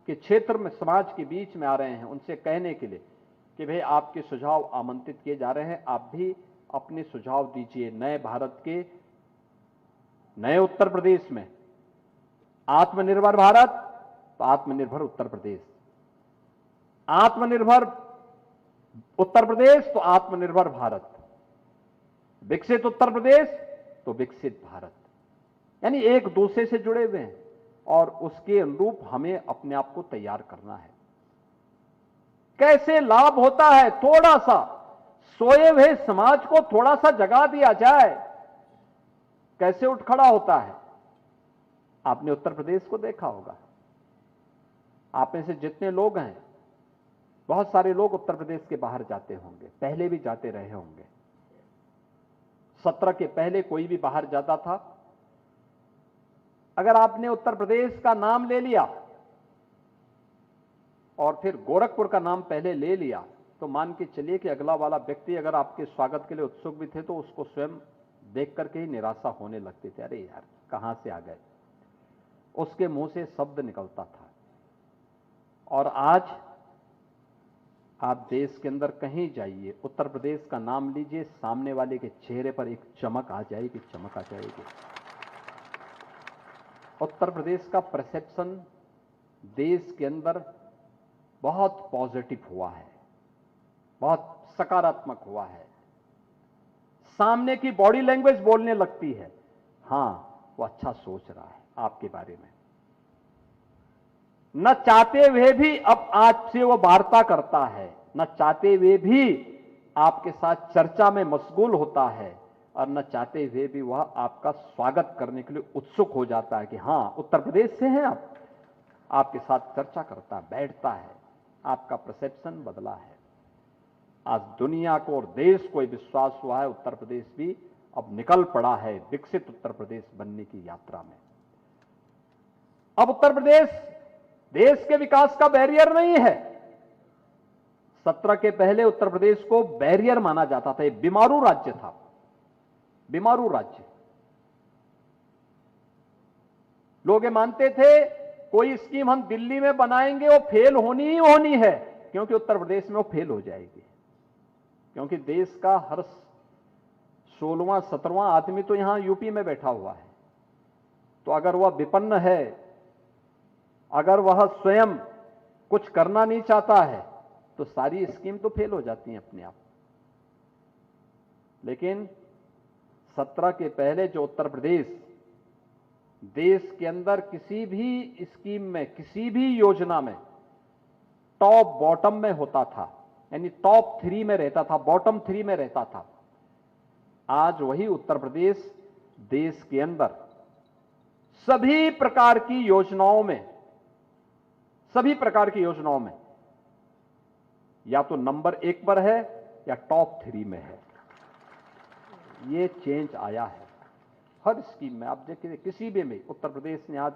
के क्षेत्र में, समाज के बीच में आ रहे हैं उनसे कहने के लिए कि भाई आपके सुझाव आमंत्रित किए जा रहे हैं, आप भी अपने सुझाव दीजिए। नए भारत के, नए उत्तर प्रदेश में आत्मनिर्भर भारत तो आत्मनिर्भर उत्तर प्रदेश, आत्मनिर्भर उत्तर प्रदेश तो आत्मनिर्भर भारत, विकसित उत्तर प्रदेश तो विकसित भारत, यानी एक दूसरे से जुड़े हुए हैं और उसके अनुरूप हमें अपने आप को तैयार करना है। कैसे लाभ होता है, थोड़ा सा सोए हुए समाज को थोड़ा सा जगा दिया जाए, कैसे उठ खड़ा होता है। आपने उत्तर प्रदेश को देखा होगा, आप में से जितने लोग हैं, बहुत सारे लोग उत्तर प्रदेश के बाहर जाते होंगे, पहले भी जाते रहे होंगे। 17 के पहले कोई भी बाहर जाता था, अगर आपने उत्तर प्रदेश का नाम ले लिया और फिर गोरखपुर का नाम पहले ले लिया, तो मान के चलिए कि अगला वाला व्यक्ति अगर आपके स्वागत के लिए उत्सुक भी थे तो उसको स्वयं देख करके ही निराशा होने लगती थी, अरे यार कहां से आ गए, उसके मुंह से शब्द निकलता था। और आज आप देश के अंदर कहीं जाइए, उत्तर प्रदेश का नाम लीजिए, सामने वाले के चेहरे पर एक चमक आ जाएगी, चमक आ जाएगी। उत्तर प्रदेश का परसेप्शन देश के अंदर बहुत पॉजिटिव हुआ है, बहुत सकारात्मक हुआ है। सामने की बॉडी लैंग्वेज बोलने लगती है, हां वो अच्छा सोच रहा है आपके बारे में, न चाहते हुए भी अब आपसे वो वार्ता करता है, न चाहते हुए भी आपके साथ चर्चा में मशगूल होता है, और न चाहते हुए भी वह आपका स्वागत करने के लिए उत्सुक हो जाता है कि हां उत्तर प्रदेश से हैं आप, आपके साथ चर्चा करता है, बैठता है। आपका परसेप्शन बदला है। आज दुनिया को और देश को विश्वास हुआ है उत्तर प्रदेश भी अब निकल पड़ा है विकसित उत्तर प्रदेश बनने की यात्रा में। अब उत्तर प्रदेश देश के विकास का बैरियर नहीं है। 17 के पहले उत्तर प्रदेश को बैरियर माना जाता था, एक बीमारू राज्य था, बीमारू राज्य। लोग ये मानते थे कोई स्कीम हम दिल्ली में बनाएंगे वो फेल होनी ही होनी है, क्योंकि उत्तर प्रदेश में वो फेल हो जाएगी, क्योंकि देश का हर 16वां 17वां आदमी तो यहां यूपी में बैठा हुआ है। तो अगर वह विपन्न है, अगर वह स्वयं कुछ करना नहीं चाहता है, तो सारी स्कीम तो फेल हो जाती हैं अपने आप। लेकिन 17 के पहले जो उत्तर प्रदेश देश के अंदर किसी भी स्कीम में, किसी भी योजना में टॉप बॉटम में होता था, यानी टॉप 3 में रहता था, बॉटम 3 में रहता था। आज वही उत्तर प्रदेश देश के अंदर सभी प्रकार की योजनाओं में, सभी प्रकार की योजनाओं में या तो नंबर 1 पर है या टॉप 3 में है। ये चेंज आया है हर स्कीम में। आप देखिए किसी भी में उत्तर प्रदेश ने आज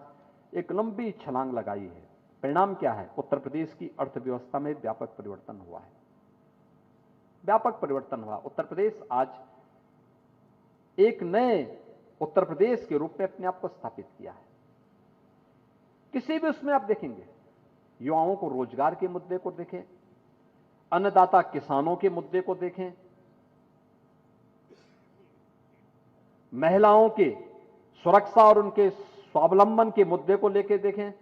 एक लंबी छलांग लगाई है। परिणाम क्या है? उत्तर प्रदेश की अर्थव्यवस्था में व्यापक परिवर्तन हुआ है, व्यापक परिवर्तन हुआ। उत्तर प्रदेश आज एक नए उत्तर प्रदेश के रूप में अपने आप को स्थापित किया है। किसी भी उसमें आप देखेंगे, युवाओं को रोजगार के मुद्दे को देखें, अन्नदाता किसानों के मुद्दे को देखें, महिलाओं के सुरक्षा और उनके स्वावलंबन के मुद्दे को लेकर देखें,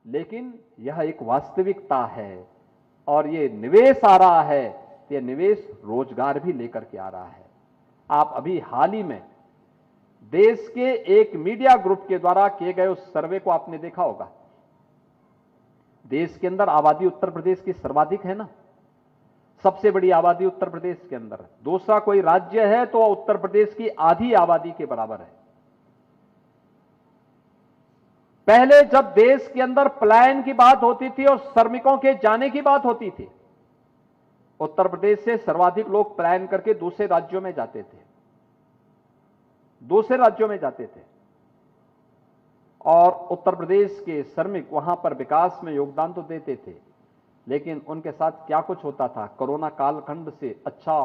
लेकिन यह एक वास्तविकता है और ये निवेश आ रहा है, ये निवेश रोजगार भी लेकर के आ रहा है। आप अभी हाल ही में देश के एक मीडिया ग्रुप के द्वारा किए गए उस सर्वे को आपने देखा होगा। देश के अंदर आबादी उत्तर प्रदेश की सर्वाधिक है ना, सबसे बड़ी आबादी उत्तर प्रदेश के अंदर है। दूसरा कोई राज्य है तो उत्तर प्रदेश की आधी आबादी के बराबर है। पहले जब देश के अंदर पलायन की बात होती थी और श्रमिकों के जाने की बात होती थी, उत्तर प्रदेश से सर्वाधिक लोग पलायन करके दूसरे राज्यों में जाते थे, दूसरे राज्यों में जाते थे और उत्तर प्रदेश के श्रमिक वहां पर विकास में योगदान तो देते थे, लेकिन उनके साथ क्या कुछ होता था, कोरोना कालखंड से अच्छा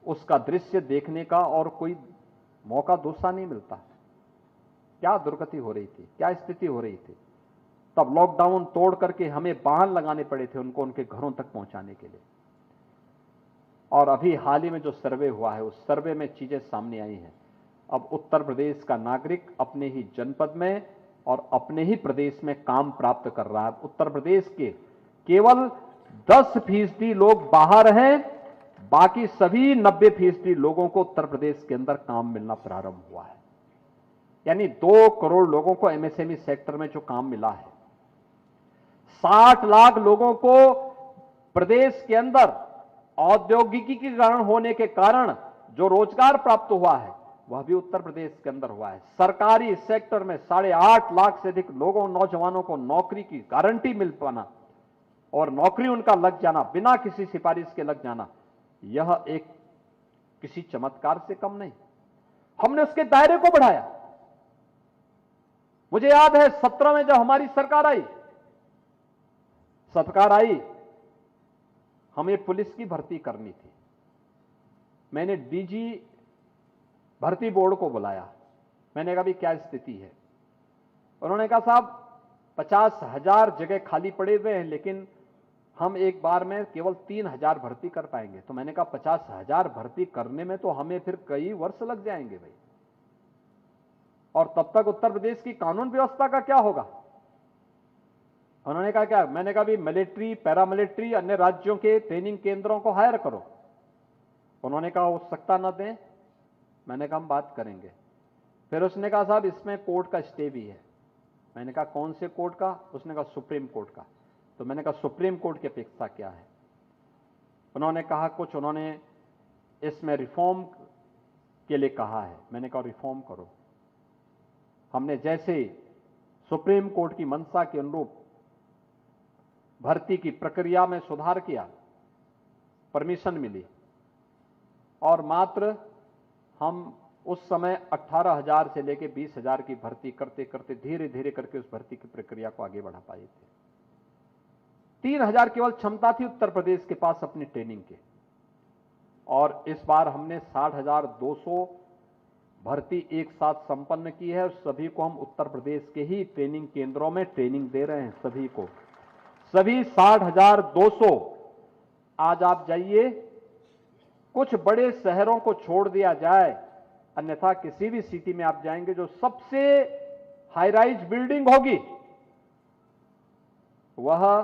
उसका दृश्य देखने का और कोई मौका दूसरा नहीं मिलता। क्या दुर्गति हो रही थी, क्या स्थिति हो रही थी। तब लॉकडाउन तोड़ करके हमें वाहन लगाने पड़े थे उनको उनके घरों तक पहुंचाने के लिए। और अभी हाल ही में जो सर्वे हुआ है उस सर्वे में चीजें सामने आई हैं। अब उत्तर प्रदेश का नागरिक अपने ही जनपद में और अपने ही प्रदेश में काम प्राप्त कर रहा है। उत्तर प्रदेश के केवल 10% लोग बाहर हैं, बाकी सभी 90% लोगों को उत्तर प्रदेश के अंदर काम मिलना प्रारंभ हुआ है। यानी 2 करोड़ लोगों को एमएसएमई सेक्टर में जो काम मिला है, 60 लाख लोगों को प्रदेश के अंदर औद्योगिकीकरण होने के कारण जो रोजगार प्राप्त हुआ है वह भी उत्तर प्रदेश के अंदर हुआ है। सरकारी सेक्टर में 8.5 लाख से अधिक लोगों, नौजवानों को नौकरी की गारंटी मिल पाना और नौकरी उनका लग जाना बिना किसी सिफारिश के लग जाना, यह एक किसी चमत्कार से कम नहीं। हमने उसके दायरे को बढ़ाया। मुझे याद है 17 में जब हमारी सरकार आई, हमें पुलिस की भर्ती करनी थी। मैंने डीजी भर्ती बोर्ड को बुलाया। मैंने कहा भी क्या स्थिति है। उन्होंने कहा साहब 50,000 जगह खाली पड़े हुए हैं, लेकिन हम एक बार में केवल 3,000 भर्ती कर पाएंगे। तो मैंने कहा 50,000 भर्ती करने में तो हमें फिर कई वर्ष लग जाएंगे भाई, और तब तक उत्तर प्रदेश की कानून व्यवस्था का क्या होगा। उन्होंने कहा क्या। मैंने कहा भी मिलिट्री, पैरामिलिट्री, अन्य राज्यों के ट्रेनिंग केंद्रों को हायर करो। उन्होंने कहा हो सकता न दें। मैंने कहा हम बात करेंगे। फिर उसने कहा साहब इसमें कोर्ट का स्टे भी है। मैंने कहा कौन से कोर्ट का। उसने कहा सुप्रीम कोर्ट का। तो मैंने कहा सुप्रीम कोर्ट की अपेक्षा क्या है। उन्होंने कहा कुछ, उन्होंने इसमें रिफॉर्म के लिए कहा है। मैंने कहा रिफॉर्म करो। हमने जैसे सुप्रीम कोर्ट की मंशा के अनुरूप भर्ती की प्रक्रिया में सुधार किया, परमिशन मिली, और मात्र हम उस समय 18,000 से लेकर 20,000 की भर्ती करते करते धीरे धीरे करके उस भर्ती की प्रक्रिया को आगे बढ़ा पाए थे। 3,000 केवल क्षमता थी उत्तर प्रदेश के पास अपनी ट्रेनिंग के, और इस बार हमने 60,200 भर्ती एक साथ संपन्न की है। और सभी को हम उत्तर प्रदेश के ही ट्रेनिंग केंद्रों में ट्रेनिंग दे रहे हैं। सभी को, सभी 60,200। आज आप जाइए, कुछ बड़े शहरों को छोड़ दिया जाए, अन्यथा किसी भी सिटी में आप जाएंगे जो सबसे हाई राइज बिल्डिंग होगी वह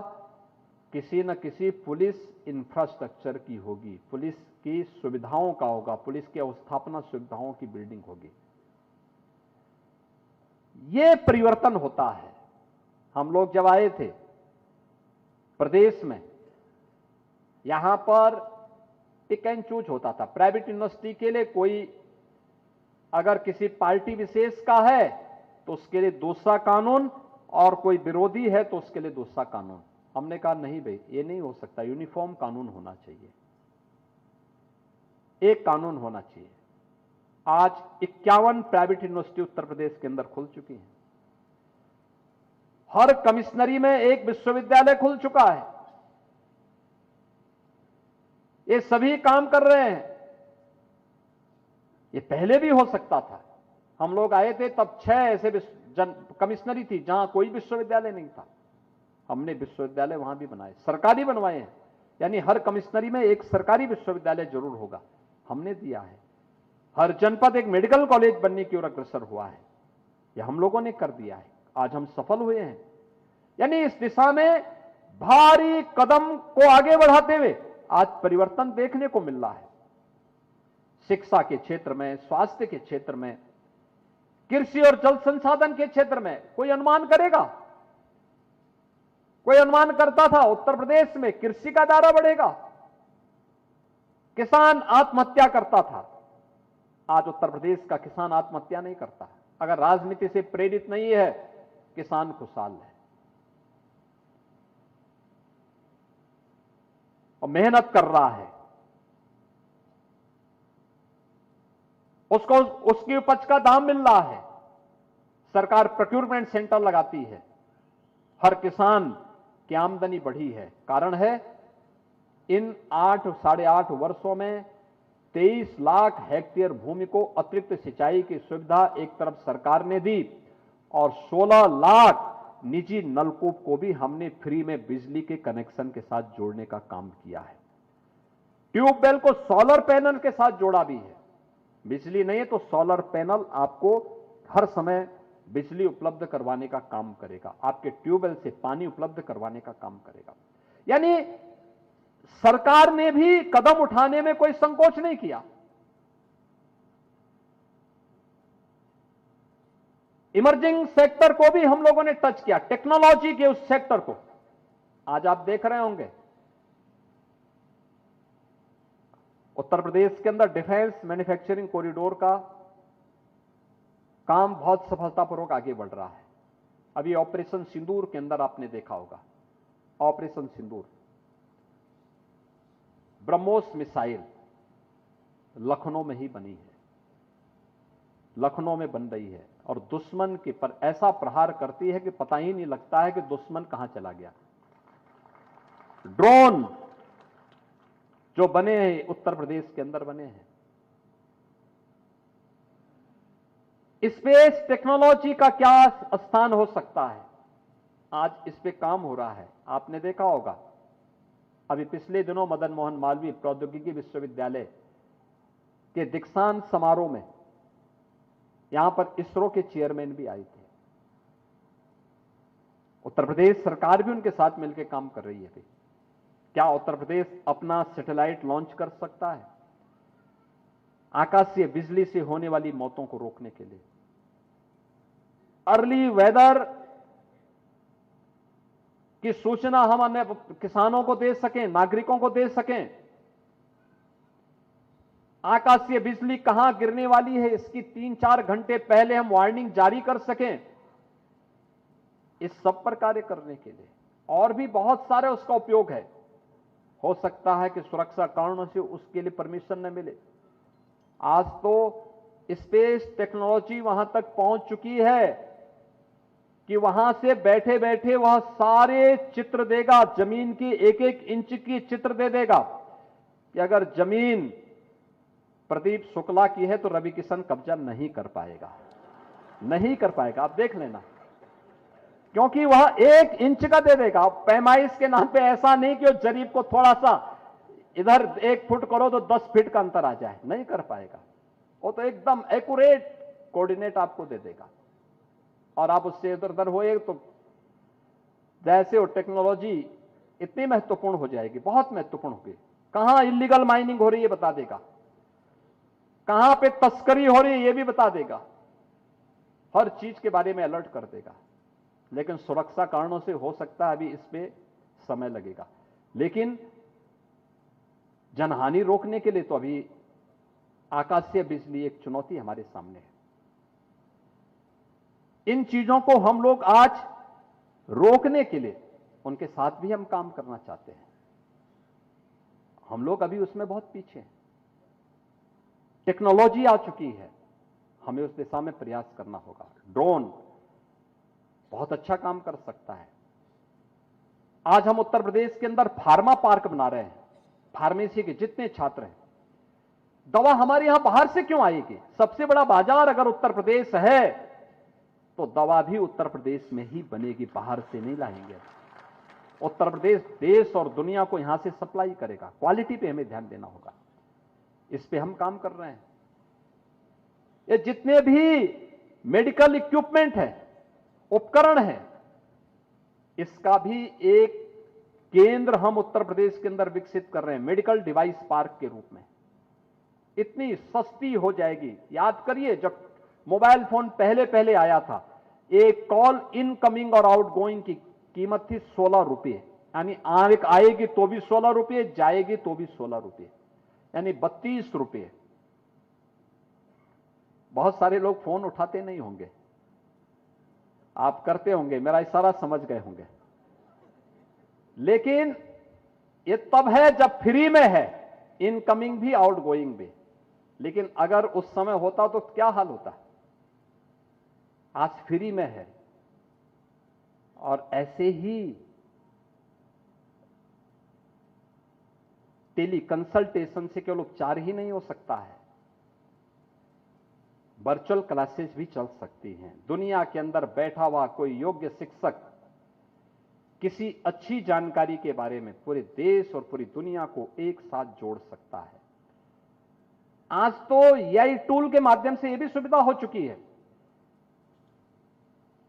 किसी न किसी पुलिस इंफ्रास्ट्रक्चर की होगी, पुलिस की सुविधाओं का होगा, पुलिस की अवस्थापना सुविधाओं की बिल्डिंग होगी। यह परिवर्तन होता है। हम लोग जब आए थे प्रदेश में, यहां पर पिक एंड चूज होता था। प्राइवेट यूनिवर्सिटी के लिए कोई अगर किसी पार्टी विशेष का है तो उसके लिए दूसरा कानून, और कोई विरोधी है तो उसके लिए दूसरा कानून। हमने कहा नहीं भाई, ये नहीं हो सकता, यूनिफॉर्म कानून होना चाहिए, एक कानून होना चाहिए। आज 51 प्राइवेट यूनिवर्सिटी उत्तर प्रदेश के अंदर खुल चुकी हैं। हर कमिश्नरी में एक विश्वविद्यालय खुल चुका है। ये सभी काम कर रहे हैं। ये पहले भी हो सकता था। हम लोग आए थे तब 6 ऐसे कमिश्नरी थी जहां कोई विश्वविद्यालय नहीं था। हमने विश्वविद्यालय वहां भी बनाए, सरकारी बनवाए हैं। यानी हर कमिश्नरी में एक सरकारी विश्वविद्यालय जरूर होगा, हमने दिया है। हर जनपद एक मेडिकल कॉलेज बनने की ओर अग्रसर हुआ है, यह हम लोगों ने कर दिया है। आज हम सफल हुए हैं। यानी इस दिशा में भारी कदम को आगे बढ़ाते हुए आज परिवर्तन देखने को मिल रहा है। शिक्षा के क्षेत्र में, स्वास्थ्य के क्षेत्र में, कृषि और जल संसाधन के क्षेत्र में कोई अनुमान करेगा? कोई अनुमान करता था उत्तर प्रदेश में कृषि का दायरा बढ़ेगा? किसान आत्महत्या करता था। आज उत्तर प्रदेश का किसान आत्महत्या नहीं करता। अगर राजनीति से प्रेरित नहीं है, किसान खुशहाल है और मेहनत कर रहा है। उसको उसकी उपज का दाम मिल रहा है। सरकार प्रोक्योरमेंट सेंटर लगाती है। हर किसान की आमदनी बढ़ी है। कारण है इन 8 साढ़े 8 वर्षों में 23 लाख हेक्टेयर भूमि को अतिरिक्त सिंचाई की सुविधा एक तरफ सरकार ने दी और 16 लाख निजी नलकूप को भी हमने फ्री में बिजली के कनेक्शन के साथ जोड़ने का काम किया है। ट्यूबवेल को सोलर पैनल के साथ जोड़ा भी है। बिजली नहीं है तो सोलर पैनल आपको हर समय बिजली उपलब्ध करवाने का काम करेगा, आपके ट्यूबवेल से पानी उपलब्ध करवाने का काम करेगा। यानी सरकार ने भी कदम उठाने में कोई संकोच नहीं किया। इमर्जिंग सेक्टर को भी हम लोगों ने टच किया, टेक्नोलॉजी के उस सेक्टर को। आज आप देख रहे होंगे उत्तर प्रदेश के अंदर डिफेंस मैन्युफैक्चरिंग कॉरिडोर का काम बहुत सफलतापूर्वक आगे बढ़ रहा है। अभी ऑपरेशन सिंदूर के अंदर आपने देखा होगा, ऑपरेशन सिंदूर, ब्रह्मोस मिसाइल लखनऊ में ही बनी है, लखनऊ में बन रही है और दुश्मन के पर ऐसा प्रहार करती है कि पता ही नहीं लगता है कि दुश्मन कहां चला गया। ड्रोन जो बने हैं उत्तर प्रदेश के अंदर बने हैं। स्पेस टेक्नोलॉजी का क्या स्थान हो सकता है, आज इस पे काम हो रहा है। आपने देखा होगा अभी पिछले दिनों मदन मोहन मालवीय प्रौद्योगिकी विश्वविद्यालय के दीक्षांत समारोह में यहां पर इसरो के चेयरमैन भी आए थे। उत्तर प्रदेश सरकार भी उनके साथ मिलकर काम कर रही है। क्या उत्तर प्रदेश अपना सैटेलाइट लॉन्च कर सकता है आकाशीय बिजली से होने वाली मौतों को रोकने के लिए? अर्ली वेदर की सूचना हम अन्य किसानों को दे सकें, नागरिकों को दे सकें। आकाशीय बिजली कहां गिरने वाली है इसकी 3-4 घंटे पहले हम वार्निंग जारी कर सकें। इस सब पर कार्य करने के लिए और भी बहुत सारे उसका उपयोग है। हो सकता है कि सुरक्षा कारणों से उसके लिए परमिशन न मिले। आज तो स्पेस टेक्नोलॉजी वहां तक पहुंच चुकी है कि वहां से बैठे बैठे वह सारे चित्र देगा, जमीन की एक एक इंच की चित्र दे देगा कि अगर जमीन प्रदीप शुक्ला की है तो रवि किशन कब्जा नहीं कर पाएगा, नहीं कर पाएगा। आप देख लेना, क्योंकि वह 1 इंच का दे देगा। पैमाइश के नाम पे ऐसा नहीं कि उस जरीब को थोड़ा सा इधर 1 फुट करो तो 10 फीट का अंतर आ जाए, नहीं कर पाएगा। वो तो एकदम एक्यूरेट कोऑर्डिनेट आपको दे देगा और आप उससे इधर उधर होए तो जैसे वो टेक्नोलॉजी इतनी महत्वपूर्ण हो जाएगी, बहुत महत्वपूर्ण होगी। कहां इलीगल माइनिंग हो रही है बता देगा, कहां पे तस्करी हो रही है ये भी बता देगा, हर चीज के बारे में अलर्ट कर देगा। लेकिन सुरक्षा कारणों से हो सकता है अभी इस पे समय लगेगा, लेकिन जनहानि रोकने के लिए तो अभी आकाशीय बिजली एक चुनौती हमारे सामने है। इन चीजों को हम लोग आज रोकने के लिए उनके साथ भी हम काम करना चाहते हैं। हम लोग अभी उसमें बहुत पीछे हैं। टेक्नोलॉजी आ चुकी है, हमें उस दिशा में प्रयास करना होगा। ड्रोन बहुत अच्छा काम कर सकता है। आज हम उत्तर प्रदेश के अंदर फार्मा पार्क बना रहे हैं। फार्मेसी के जितने छात्र हैं, दवा हमारे यहां बाहर से क्यों आएगी? सबसे बड़ा बाजार अगर उत्तर प्रदेश है तो दवा भी उत्तर प्रदेश में ही बनेगी, बाहर से नहीं लाएंगे। उत्तर प्रदेश देश और दुनिया को यहां से सप्लाई करेगा। क्वालिटी पे हमें ध्यान देना होगा, इस पे हम काम कर रहे हैं। ये जितने भी मेडिकल इक्विपमेंट है, उपकरण है, इसका भी एक केंद्र हम उत्तर प्रदेश के अंदर विकसित कर रहे हैं, मेडिकल डिवाइस पार्क के रूप में। इतनी सस्ती हो जाएगी। याद करिए जब मोबाइल फोन पहले पहले आया था, एक कॉल इनकमिंग और आउटगोइंग की कीमत थी 16 रुपए, यानी आएगी तो भी 16 रुपए, जाएगी तो भी 16 रुपए, यानी 32 रुपए। बहुत सारे लोग फोन उठाते नहीं होंगे, आप करते होंगे, मेरा इशारा समझ गए होंगे। लेकिन ये तब है जब फ्री में है, इनकमिंग भी आउटगोइंग भी। लेकिन अगर उस समय होता तो क्या हाल होता? आज फ्री में है। और ऐसे ही टेली कंसल्टेशन से केवल उपचार ही नहीं हो सकता है, वर्चुअल क्लासेस भी चल सकती हैं। दुनिया के अंदर बैठा हुआ कोई योग्य शिक्षक किसी अच्छी जानकारी के बारे में पूरे देश और पूरी दुनिया को एक साथ जोड़ सकता है। आज तो एआई टूल के माध्यम से यह भी सुविधा हो चुकी है,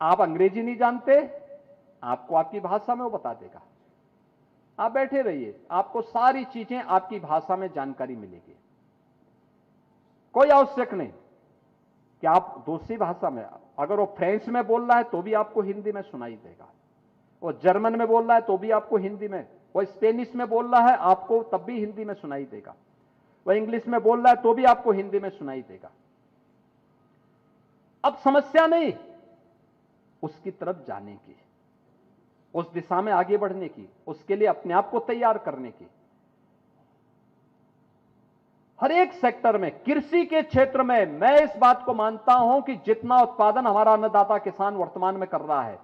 आप अंग्रेजी नहीं जानते, आपको आपकी भाषा में वो बता देगा। आप बैठे रहिए, आपको सारी चीजें आपकी भाषा में जानकारी मिलेगी। कोई आवश्यक नहीं कि आप दूसरी भाषा में, अगर वो फ्रेंच में बोल रहा है तो भी आपको हिंदी में सुनाई देगा, वो जर्मन में बोल रहा है तो भी आपको हिंदी में, वो स्पेनिश में बोल रहा है आपको तब भी हिंदी में सुनाई देगा, वो इंग्लिश में बोल रहा है तो भी आपको हिंदी में सुनाई देगा। अब समस्या नहीं उसकी तरफ जाने की, उस दिशा में आगे बढ़ने की, उसके लिए अपने आप को तैयार करने की। हर एक सेक्टर में, कृषि के क्षेत्र में मैं इस बात को मानता हूं कि जितना उत्पादन हमारा अन्नदाता किसान वर्तमान में कर रहा है,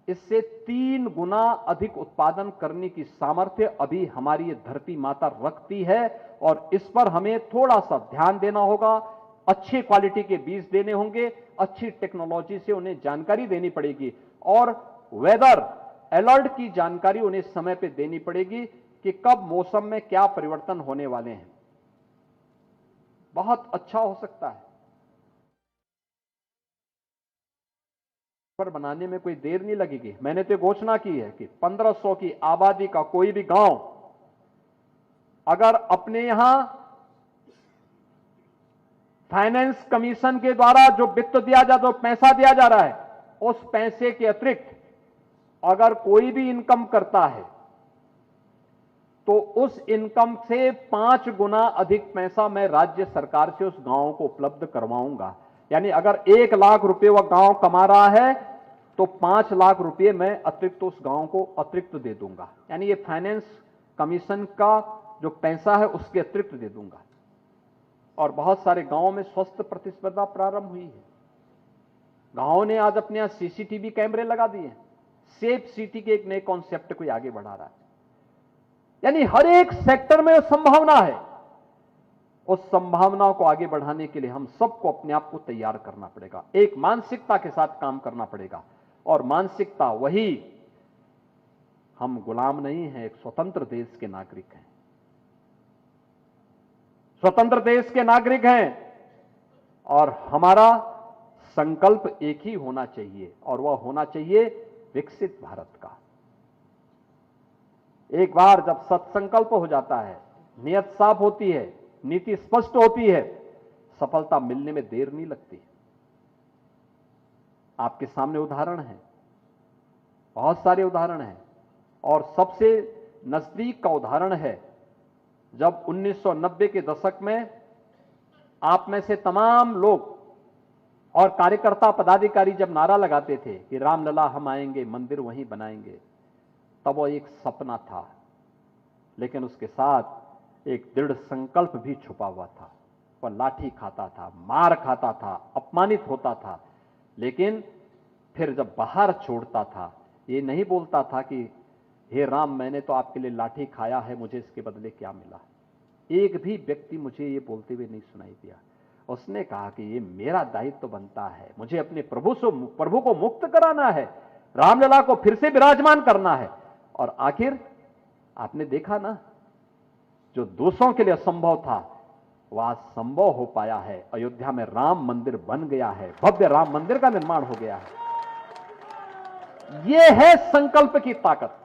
इससे 3 गुना अधिक उत्पादन करने की सामर्थ्य अभी हमारी ये धरती माता रखती है। और इस पर हमें थोड़ा सा ध्यान देना होगा, अच्छी क्वालिटी के बीज देने होंगे, अच्छी टेक्नोलॉजी से उन्हें जानकारी देनी पड़ेगी और वेदर अलर्ट की जानकारी उन्हें समय पर देनी पड़ेगी कि कब मौसम में क्या परिवर्तन होने वाले हैं। बहुत अच्छा हो सकता है, पर बनाने में कोई देर नहीं लगेगी। मैंने तो घोषणा की है कि 1500 की आबादी का कोई भी गांव अगर अपने यहां फाइनेंस कमीशन के द्वारा जो वित्त दिया जा, जो पैसा दिया जा रहा है, उस पैसे के अतिरिक्त अगर कोई भी इनकम करता है तो उस इनकम से 5 गुना अधिक पैसा मैं राज्य सरकार से उस गांव को उपलब्ध करवाऊंगा। यानी अगर 1 लाख रुपए वह गांव कमा रहा है तो 5 लाख रुपए मैं अतिरिक्त उस गांव को अतिरिक्त दे दूंगा। यानी ये फाइनेंस कमीशन का जो पैसा है उसके अतिरिक्त दे दूंगा। और बहुत सारे गांवों में स्वस्थ प्रतिस्पर्धा प्रारंभ हुई है। गांवों ने आज अपने यहां सीसीटीवी कैमरे लगा दिए हैं, सेफ सिटी के एक नए कॉन्सेप्ट को आगे बढ़ा रहा है। यानी हर एक सेक्टर में संभावना है, उस संभावनाओं को आगे बढ़ाने के लिए हम सबको अपने आप को तैयार करना पड़ेगा, एक मानसिकता के साथ काम करना पड़ेगा। और मानसिकता वही, हम गुलाम नहीं हैं, एक स्वतंत्र देश के नागरिक हैं, स्वतंत्र देश के नागरिक हैं और हमारा संकल्प एक ही होना चाहिए और वह होना चाहिए विकसित भारत का। एक बार जब सत्संकल्प हो जाता है, नियत साफ होती है, नीति स्पष्ट होती है, सफलता मिलने में देर नहीं लगती। आपके सामने उदाहरण है, बहुत सारे उदाहरण हैं और सबसे नजदीक का उदाहरण है जब 1990 के दशक में आप में से तमाम लोग और कार्यकर्ता पदाधिकारी जब नारा लगाते थे कि रामलला हम आएंगे, मंदिर वहीं बनाएंगे, तब वो एक सपना था, लेकिन उसके साथ एक दृढ़ संकल्प भी छुपा हुआ था। वह लाठी खाता था, मार खाता था, अपमानित होता था, लेकिन फिर जब बाहर छोड़ता था, ये नहीं बोलता था कि हे राम मैंने तो आपके लिए लाठी खाया है, मुझे इसके बदले क्या मिला। एक भी व्यक्ति मुझे ये बोलते हुए नहीं सुनाई दिया। उसने कहा कि ये मेरा दायित्व बनता है, मुझे अपने प्रभु को मुक्त कराना है, रामलला को फिर से विराजमान करना है। और आखिर आपने देखा ना, जो दूसरों के लिए असंभव था वह आज संभव हो पाया है। अयोध्या में राम मंदिर बन गया है, भव्य राम मंदिर का निर्माण हो गया है। यह है संकल्प की ताकत।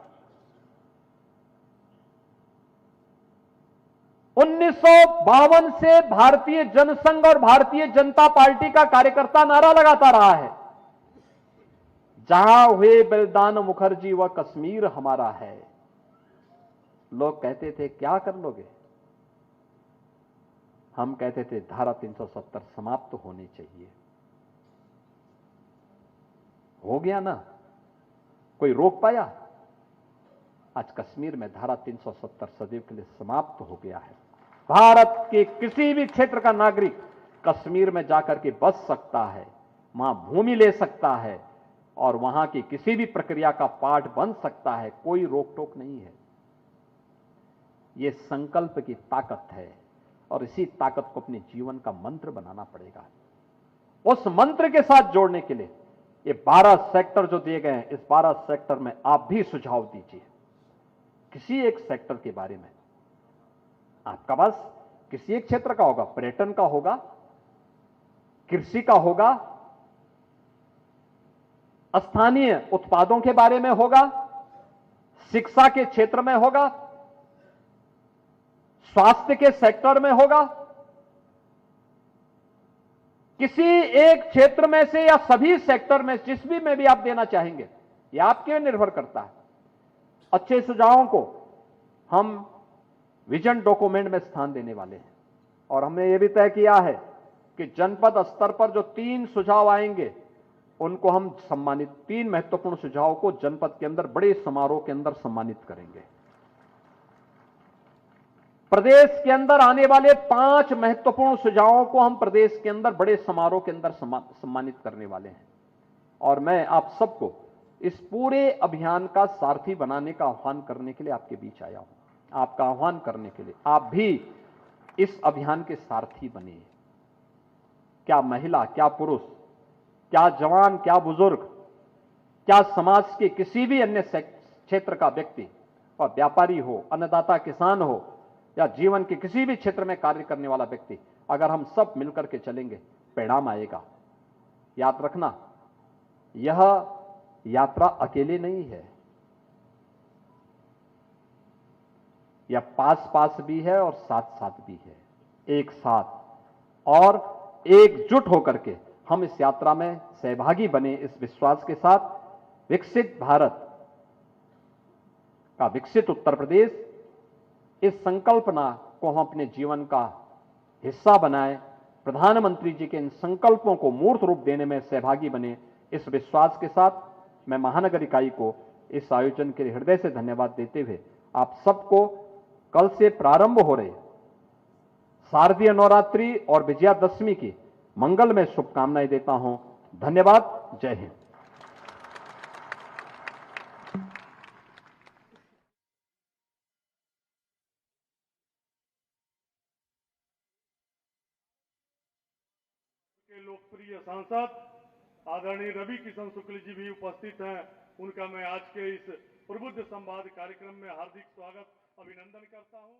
1952 से भारतीय जनसंघ और भारतीय जनता पार्टी का कार्यकर्ता नारा लगाता रहा है, जहां हुए बलिदान मुखर्जी व कश्मीर हमारा है। लोग कहते थे क्या कर लोगे, हम कहते थे धारा 370 समाप्त होनी चाहिए। हो गया ना, कोई रोक पाया? आज कश्मीर में धारा 370 सदैव के लिए समाप्त हो गया है। भारत के किसी भी क्षेत्र का नागरिक कश्मीर में जाकर के बस सकता है, वहां भूमि ले सकता है और वहां की किसी भी प्रक्रिया का पार्ट बन सकता है, कोई रोक टोक नहीं है। ये संकल्प की ताकत है और इसी ताकत को अपने जीवन का मंत्र बनाना पड़ेगा। उस मंत्र के साथ जोड़ने के लिए ये 12 सेक्टर जो दिए गए हैं, इस 12 सेक्टर में आप भी सुझाव दीजिए किसी एक सेक्टर के बारे में। आपका बस किसी एक क्षेत्र का होगा, पर्यटन का होगा, कृषि का होगा, स्थानीय उत्पादों के बारे में होगा, शिक्षा के क्षेत्र में होगा, स्वास्थ्य के सेक्टर में होगा। किसी एक क्षेत्र में से या सभी सेक्टर में, जिस भी में भी आप देना चाहेंगे, यह आपके निर्भर करता है। अच्छे सुझावों को हम विजन डॉक्यूमेंट में स्थान देने वाले हैं और हमने यह भी तय किया है कि जनपद स्तर पर जो 3 सुझाव आएंगे उनको हम सम्मानित, 3 महत्वपूर्ण सुझावों को जनपद के अंदर बड़े समारोह के अंदर सम्मानित करेंगे। प्रदेश के अंदर आने वाले 5 महत्वपूर्ण सुझावों को हम प्रदेश के अंदर बड़े समारोह के अंदर सम्मानित करने वाले हैं। और मैं आप सबको इस पूरे अभियान का सारथी बनाने का आह्वान करने के लिए आपके बीच आया हूं। आपका आह्वान करने के लिए आप भी इस अभियान के सारथी बनिए। क्या महिला, क्या पुरुष, क्या जवान, क्या बुजुर्ग, क्या समाज के किसी भी अन्य क्षेत्र का व्यक्ति, और व्यापारी हो, अन्नदाता किसान हो, या जीवन के किसी भी क्षेत्र में कार्य करने वाला व्यक्ति, अगर हम सब मिलकर के चलेंगे परिणाम आएगा। याद रखना, यह यात्रा अकेले नहीं है, यह पास पास भी है और साथ साथ भी है। एक साथ और एकजुट होकर के हम इस यात्रा में सहभागी बने, इस विश्वास के साथ विकसित भारत का विकसित उत्तर प्रदेश, इस संकल्पना को हम अपने जीवन का हिस्सा बनाएं। प्रधानमंत्री जी के इन संकल्पों को मूर्त रूप देने में सहभागी बने, इस विश्वास के साथ मैं महानगर इकाई को इस आयोजन के लिए हृदय से धन्यवाद देते हुए आप सबको कल से प्रारंभ हो रहे शारदीय नवरात्रि और विजयादशमी की मंगलमय शुभकामनाएं देता हूं। धन्यवाद। जय हिंद। के लोकप्रिय सांसद आदरणीय रवि किशन शुक्ल जी भी उपस्थित हैं। उनका मैं आज के इस प्रबुद्ध संवाद कार्यक्रम में हार्दिक स्वागत, अभिनंदन करता हूं।